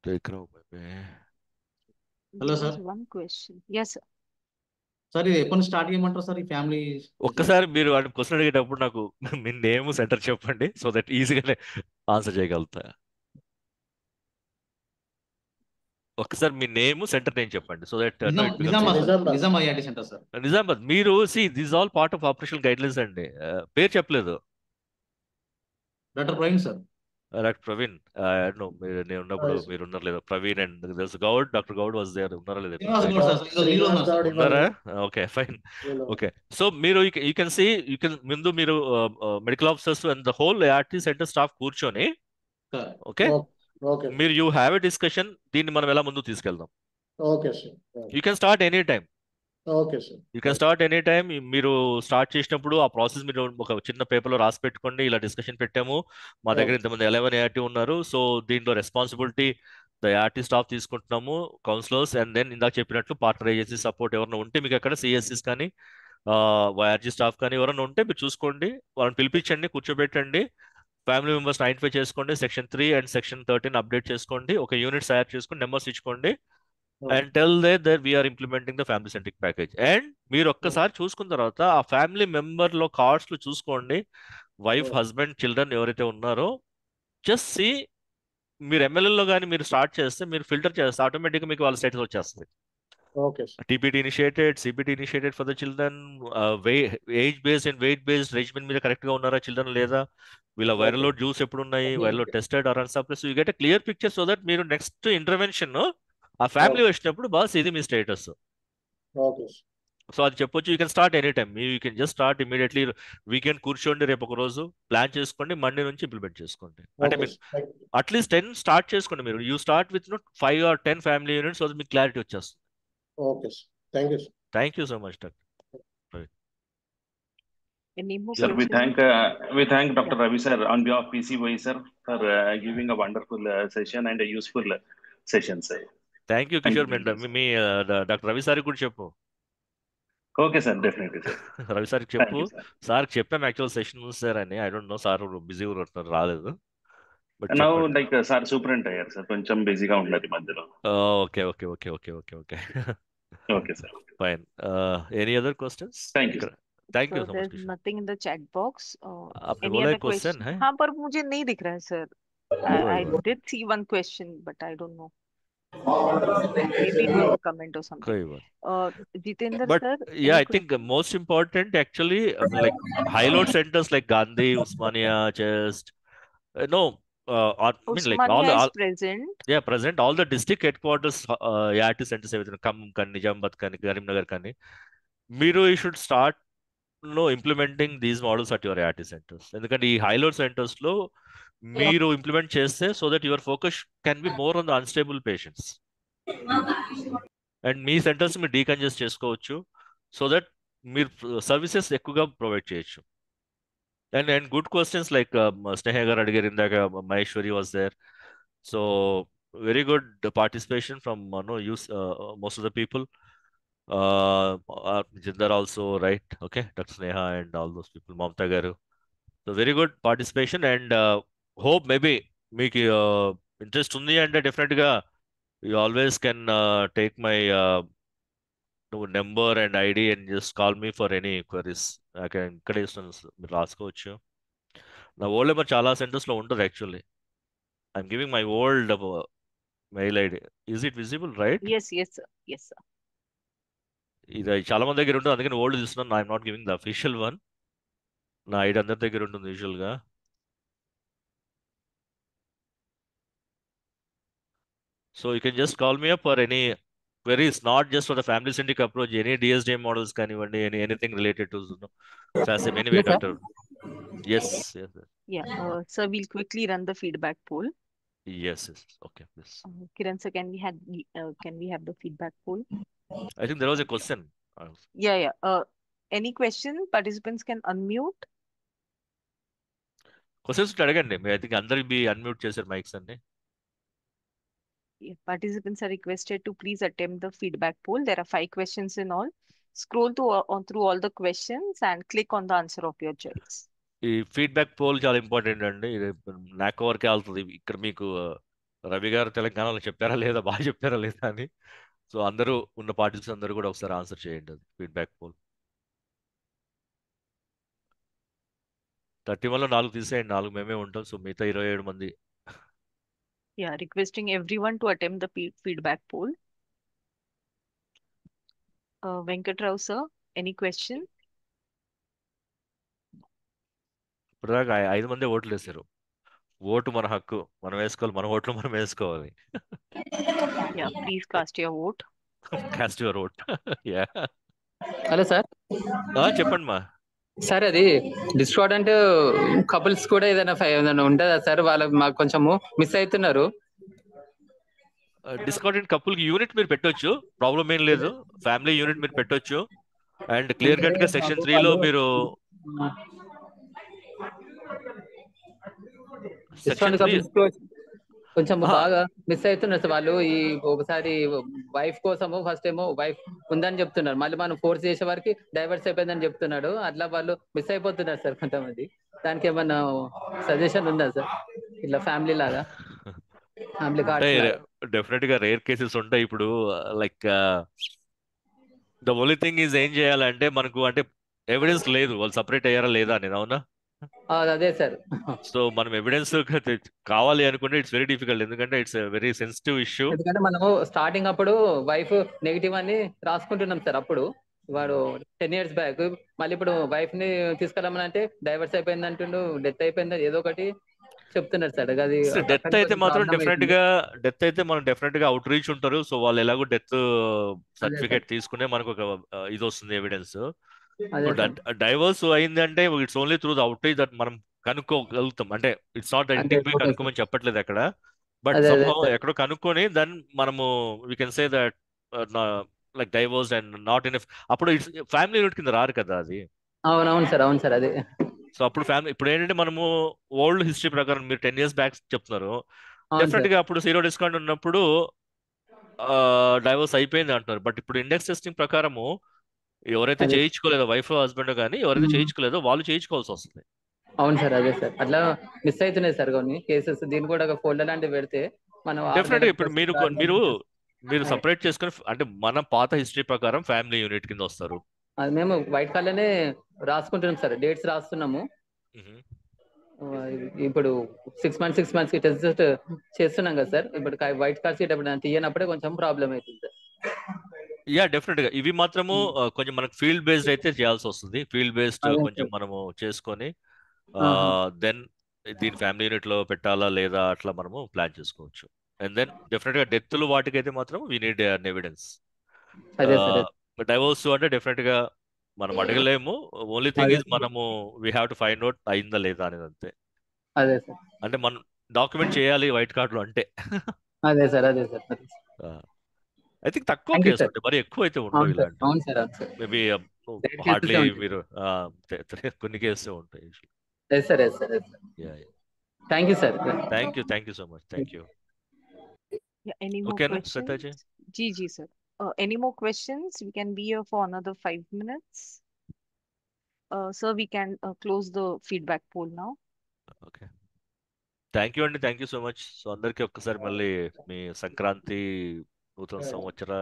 देख रहा हूँ मैं. Hello, There was sir. one question. Yes, sir. Sir ఇది ఎప్పుడు స్టార్ట్ చేయమంటారు సార్ ఈ ఫ్యామిలీ? ఒక్కసారి మీరు వాడిని క్వశ్చన్ అడిగేటప్పుడు నాకు మీ నేమ్ సెంటర్ చెప్పండి, సో దట్ ఈజీగానే ఆన్సర్ చేయగలుగుతా. ఒక్కసారి మీ నేమ్ సెంటర్ నేమ్ చెప్పండి, so that Nizamabad IIT centre sir. Nizamabad. మీరు this all part of operational guidelines అండి. పేరు చెప్పలేదు. Doctor Praveen sir. Doctor Praveen, నేను ఉన్నప్పుడు మీరు ఉన్నారు లేదా? Praveen and Goud, doctor Goud was there. ఉన్నారా లేదా? ఉన్నారా? Okay, fine. ఓకే, సో మీరు యూ కెన్ సీ, ముందు మీరు medical officers and the whole ART centre staff కూర్చొని, ఓకే, మీరు యూ హ్యావ్ ఎ డిస్కషన్, దీన్ని మనం ఎలా ముందు తీసుకెళ్దాం. Okay sir. You can start any time. Okay sir. You can start any time. మీరు స్టార్ట్ చేసినప్పుడు ఆ ప్రాసెస్ మీరు ఒక చిన్న పేపర్లో రాసి పెట్టుకోండి. ఇలా డిస్కషన్ పెట్టాము, మా దగ్గర ఇంతమంది 11 ఏఆర్టీ ఉన్నారు, సో దీంట్లో రెస్పాన్సిబిలిటీ ద ఏఆర్టీ స్టాఫ్ తీసుకుంటున్నాము, కౌన్సిలర్స్, అండ్ దెన్ ఇందాక చెప్పినట్లు పార్ట్నర్ ఏజెన్సీ సపోర్ట్ ఎవరైనా ఉంటే మీకు అక్కడ సిఎస్సిస్ కానీ వైఆర్జీ స్టాఫ్ కానీ ఎవరైనా ఉంటే మీరు చూసుకోండి, వాళ్ళని పిలిపించండి, కూర్చోబెట్టండి, ఫ్యామిలీ మెంబర్స్ ఐడెంటిఫై చేసుకోండి, సెక్షన్ 3 అండ్ సెక్షన్ 13 అప్డేట్ చేసుకోండి, ఒక యూనిట్ తయారు చేసుకొని నెంబర్స్ ఇచ్చుకోండి, and tell that we are implementing the family centric package. And మీరు ఒక్కసారి చూసుకున్న తర్వాత ఆ ఫ్యామిలీ మెంబర్లో కార్డ్స్లో చూసుకోండి, వైఫ్, హస్బెండ్, చిల్డ్రన్ ఎవరైతే ఉన్నారో, జస్ట్ సి, మీరు ఎమ్మెల్యేలో కానీ మీరు స్టార్ట్ చేస్తే, మీరు ఫిల్టర్ చేస్తే ఆటోమేటిక్గా మీకు వాళ్ళ స్టేటస్ వచ్చేస్తుంది. TPT initiated, CPT initiated for the children, age based and weight based regiment మీద కరెక్ట్గా ఉన్నారా చిల్డ్రన్, లేదా వీళ్ళ వైరల్ లోడ్ జ్యూస్ ఎప్పుడు ఉన్నాయి, viral load tested or unsuppressed, you get a clear picture, so that మీరు నెక్స్ట్ ఇంటర్వెన్షన్ ఆ ఫ్యామిలీ వచ్చినప్పుడు బాస్ ఇది మీ స్టేటస్, సో అది చెప్పొచ్చు. You can start any time, you can just start immediately. Weekend కూర్చోండి, రేపు ఒక రోజు ప్లాన్ చేసుకోండి, మండే నుంచి ఇంప్లిమెంట్ చేసుకోండి. అంటే మీరు అట్లీస్ట్ 10 స్టార్ట్ చేసుకోండి. మీరు you start with 5 or 10 family units, so మీకు క్లారిటీ వచ్చేస్తుంది. Okay sir. Thank you sir. Thank you so much doctor. Sir, we thank Dr. Ravi sir on behalf of PCY sir for giving a wonderful session and a useful session, sir. Thank you Kishore. Me doctor Ravi sir కూడా చెప్పు. Okay sir, definitely sir. Ravi sir చెప్పు. సార్ చెప్పాము యాక్చువల్ సెషన్ సార్ అని. I don't know, sir busy ఉంటున్నారు, రాలేదు. నౌ లైక్ సార్ సూపరింట్ అయ్యారు సార్, కొంచెం బిజీగా ఉన్నది మధ్యలో. Okay okay okay okay okay okay okay sir, fine. Any other questions? Thank you. Thank you so much. There's nothing in the chat box. आपने Any बोला other एक क्वेश्चन है? हाँ, पर मुझे नहीं दिख रहा है sir. I did see one question, but I don't know. Maybe it was a comment or something. कोई बात. Jitendra But sir. yeah, I think most important actually, like high load centers like Gandhi, Usmania, Chest, no, I mean like all is present. Yeah, present. All the district headquarters, ART centers, everything. Khమ్మం కానీ, నిజామాబాద్ కానీ, కరీంనగర్ కానీ, మీరు you should start implementing these models at your ART centres. ఎందుకంటే ఈ హైలోడ్ సెంటర్స్ లో మీరు ఇంప్లిమెంట్ చేస్తే, so that your focus can be more on the unstable patients, and మీ సెంటర్స్ మీరు డీకంజెస్ట్ చేసుకోవచ్చు, సో దట్ మీరు సర్వీసెస్ ఎక్కువగా ప్రొవైడ్ చేయొచ్చు. And good questions like Sneha garu అడిగారు ఇందాక, Maheshwari was there, so very good participation from most of the people. Jinder also, right? Okay, Dr. Sneha and all those people, Mamta garu. So very good participation, and hope maybe మీకు ఇంట్రెస్ట్ ఉంది అంటే డెఫినెట్గా you always can take my number and ID and just call me for any queries. ఇక్కడే మీరు రాసుకోవచ్చు. నా ఓల్డ్ నెంబర్ చాలా సెంటర్స్లో ఉంటుంది actually. I'm giving my old mail ID. Is it visible, right? Yes, yes, sir. Yes, sir. ఇది చాలా మంది దగ్గర ఉంటుంది, అందుకని ఓల్డ్ తీస్తున్నాను. I'm not giving the official one. నా ఐడి అందరి దగ్గర ఉంటుంది యూజువల్గా. So you can just call me up for any query is not just for the family centric approach, any DSDM models కానివ్వండి, anything related to SAS many way Yes, sir. control. Yes, yes, sir. Yeah, sir, we'll quickly run the feedback poll. Yes, yes. Okay, yes. Kiran sir, can we have the feedback poll? I think there was a question. Yeah. Any question? Participants can unmute. Questions అడగండి. I think అందరికి be unmute చేశారు మైక్స్ అన్ని. Yeah, participants are requested to please attempt the feedback poll. There are 5 questions in all. Scroll through all the questions and click on the answer of your choice. ఈ ఫీడ్బ్యాక్ పోల్ చాలా ఇంపార్టెంట్ అండి. ఇది నాకు వరకే వెళ్తుంది. ఇక్కడ మీకు రవి గారు తెలంగాణలో చెప్పారా లేదా, బాగా చెప్పారా లేదా అని. సో అందరూ ఉన్న పార్టిసిపెంట్స్ అందరూ కూడా ఒకసారి ఆన్సర్ చేయండి. అది ఫీడ్బ్యాక్ పోల్. 31లో 4 తీసేయండి. 4 మేమే ఉంటాం. సో మిగతా 27 మంది. Yeah, requesting everyone to attempt the feedback poll. Venkat Rao sir, any question? ఇప్పటిదాకా 5 మంది ఓట్లు వేశారు. ఓటు మన హక్కు, మనం వేసుకోవాలి. మన ఓట్లు మనం వేసుకోవాలి. Yeah, please cast your vote. Cost your vote. Yeah, hello sir. చెప్పండి మా. సార్ అది డిస్కార్డెంట్ కపుల్స్ కూడా ఏదైనా ఉంటుందా సార్? వాళ్ళకి మాకు కొంచెము మిస్ అవుతున్నారు. డిస్కార్డెంట్ కపుల్ కి యూనిట్ మీరు పెట్టొచ్చు, ప్రాబ్లం ఏం లేదు. ఫ్యామిలీ యూనిట్ మీరు పెట్టొచ్చు. అండ్ క్లియర్ కట్ గా సెక్షన్ 3లో మీరు కొంచెం బాగా మిస్ అవుతున్నారు సార్ వాళ్ళు. ఈ ఒకసారి వైఫ్ కోసము ఫస్ట్ ఏమో వైఫ్ ఉందని చెప్తున్నారు, మళ్ళీ మనం ఫోర్స్ చేసే వారికి డైవర్స్ అయిపోయిందని చెప్తున్నాడు. అట్లా వాళ్ళు మిస్ అయిపోతున్నారు సార్ కొంతమంది. దానికి ఏమన్నా సజెషన్ ఉందా సార్? ఇట్లా ఫ్యామిలీ లాగా, ఫ్యామిలీ కార్డ్స్ డెఫినెట్ గా రేర్ కేసెస్ ఉంటాయి. ఇప్పుడు like the only thing is ఏం చేయాలంటే మనకు అంటే ఎవిడెన్స్ లేదు వాళ్ళు సపరేట్ అయ్యారా లేదా అనేది. అవునా? అదే సార్. సో మనం ఎవిడెన్స్ కావాలి అనుకుంటే ఇట్స్ వెరీ డిఫికల్ట్, ఎందుకంటే ఇట్స్ వెరీ సెన్సిటివ్ ఇష్యూ. ఎందుకంటే మనము స్టార్టింగ్ అప్పుడు వైఫ్ నెగిటివ్ అని రాసుకుంటున్నాం సార్. అప్పుడు వాడు 10 years బ్యాక్, మళ్ళీ ఇప్పుడు వైఫ్ ని తీసుకెళ్ళమని అంటే డైవర్స్ అయిపోయింది అంటుండు, డెత్ అయిపోయింది ఏదో ఒకటి చెప్తున్నారు సార్. అది డెత్ అయితే మాత్రం డెత్ అయితే మనం డెఫినెట్ గా అవుట్ రీచ్ ఉంటారు. సో వాళ్ళు ఎలాగో డెత్ సర్టిఫికేట్ తీసుకునే మనకు ఒక ఇది వస్తుంది ఎవిడెన్స్. డైవర్స్ అయిందంటే it's only through the out reach that మనం కనుక్కోగలుగుతాం. అంటే ఇట్స్ నాట్ ఇంటికి పోయి కనుక్కోమని చెప్పట్లేదు అక్కడ, బట్ ఎక్కడో కనుక్కొని దెన్ మనము we can say that like divorce and not in అప్పుడు ఇట్స్ ఫ్యామిలీ యూనిట్ కింద రారు కదా అది. అవును సార్ అదే. సో అప్పుడు ఫ్యామిలీ ఇప్పుడు ఏంటంటే మనము ఓల్డ్ హిస్టరీ ప్రకారం మీరు 10 years బ్యాక్ చెప్తున్నారు, డెఫినెట్ గా అప్పుడు 0 డిస్కౌంట్ ఉన్నప్పుడు డైవర్స్ అయిపోయింది అంటున్నారు. బట్ ఇప్పుడు ఇండెక్స్ టెస్టింగ్ ప్రకారము ఎవరైతే చేయించుకోలేదో వైఫ్ హస్బెండ్ కానీ ఎవరైతే చేయించుకోలేదో వాళ్ళు చేయించుకోవాల్సి వస్తుంది. అవును సార్, అదే సార్. అట్లా మిస్ అవుతున్నాయి సార్ కొన్ని కేసెస్. దీన్ని కూడా ఫోల్డర్ లాంటివి పెడితే మనం డెఫినెట్ గా ఇప్పుడు మీరు సపరేట్ చేసుకుని అంటే మన పాత హిస్టరీ ప్రకారం ఫ్యామిలీ యూనిట్ కింద వస్తారు. అది మేము వైట్ కార్డ్ రాసుకుంటున్నాం సార్, డేట్స్ రాస్తున్నాము. ఇప్పుడు 6 months కి టెస్ట్ చేస్తున్నాం కదా సార్. ఇప్పుడు వైట్ కార్డ్స్ తీయనప్పుడే కొంచెం ప్రాబ్లం అవుతుంది సార్. యా, డెఫినెట్ గా ఇవి మాత్రము కొంచెం మనకు ఫీల్డ్ బేస్డ్ అయితే చేయాల్సి వస్తుంది. ఫీల్డ్ బేస్డ్ కొంచెం మనము చేసుకొని దెన్ దీని ఫ్యామిలీ యూనిట్ లో పెట్టాలా లేదా అట్లా మనము ప్లాన్ చేసుకోవచ్చు. అండ్ దెన్ డెఫినెట్ గా డెత్లు వాటికైతే మాత్రం we need an evidence. Divorce అంటే డెఫినెట్ గా మనం అడగలేము. ఓన్లీ థింగ్ ఇస్ మనము we have to find out అయిందా లేదా అనేది అంతే. అంటే మనం డాక్యుమెంట్ చేయాలి వైట్ కార్డ్ లో అంటే. ఐ థింక్ తక్కువ కేసు ఉంటాయి, మరి ఎక్కువ అయితే ఉండవు ఇలాంటి. మేబీ హార్డ్లీ మీరు కొన్ని కేసులు ఉంటాయి. Thank you sir. Thank you so much. Thank you. Any more questions? Ji sir. Any more questions? We can be here for another 5 minutes. Sir, we can close the feedback poll now. Okay. Thank you అండి. Thank you so much. So అందరికి ఒక్కసారి మళ్ళీ మీ సంక్రాంతి, నూతన సంవత్సర,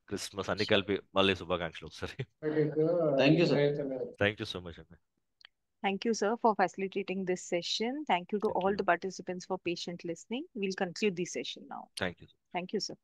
క్రిస్మస్ అన్ని కలిపి మళ్ళీ శుభాకాంక్షలు ఒకసారి. Thank you sir. Thank you so much అండి. Thank you, sir, for facilitating this session. Thank you to all the participants for patient listening. We'll conclude the session now. Thank you. Thank you, sir.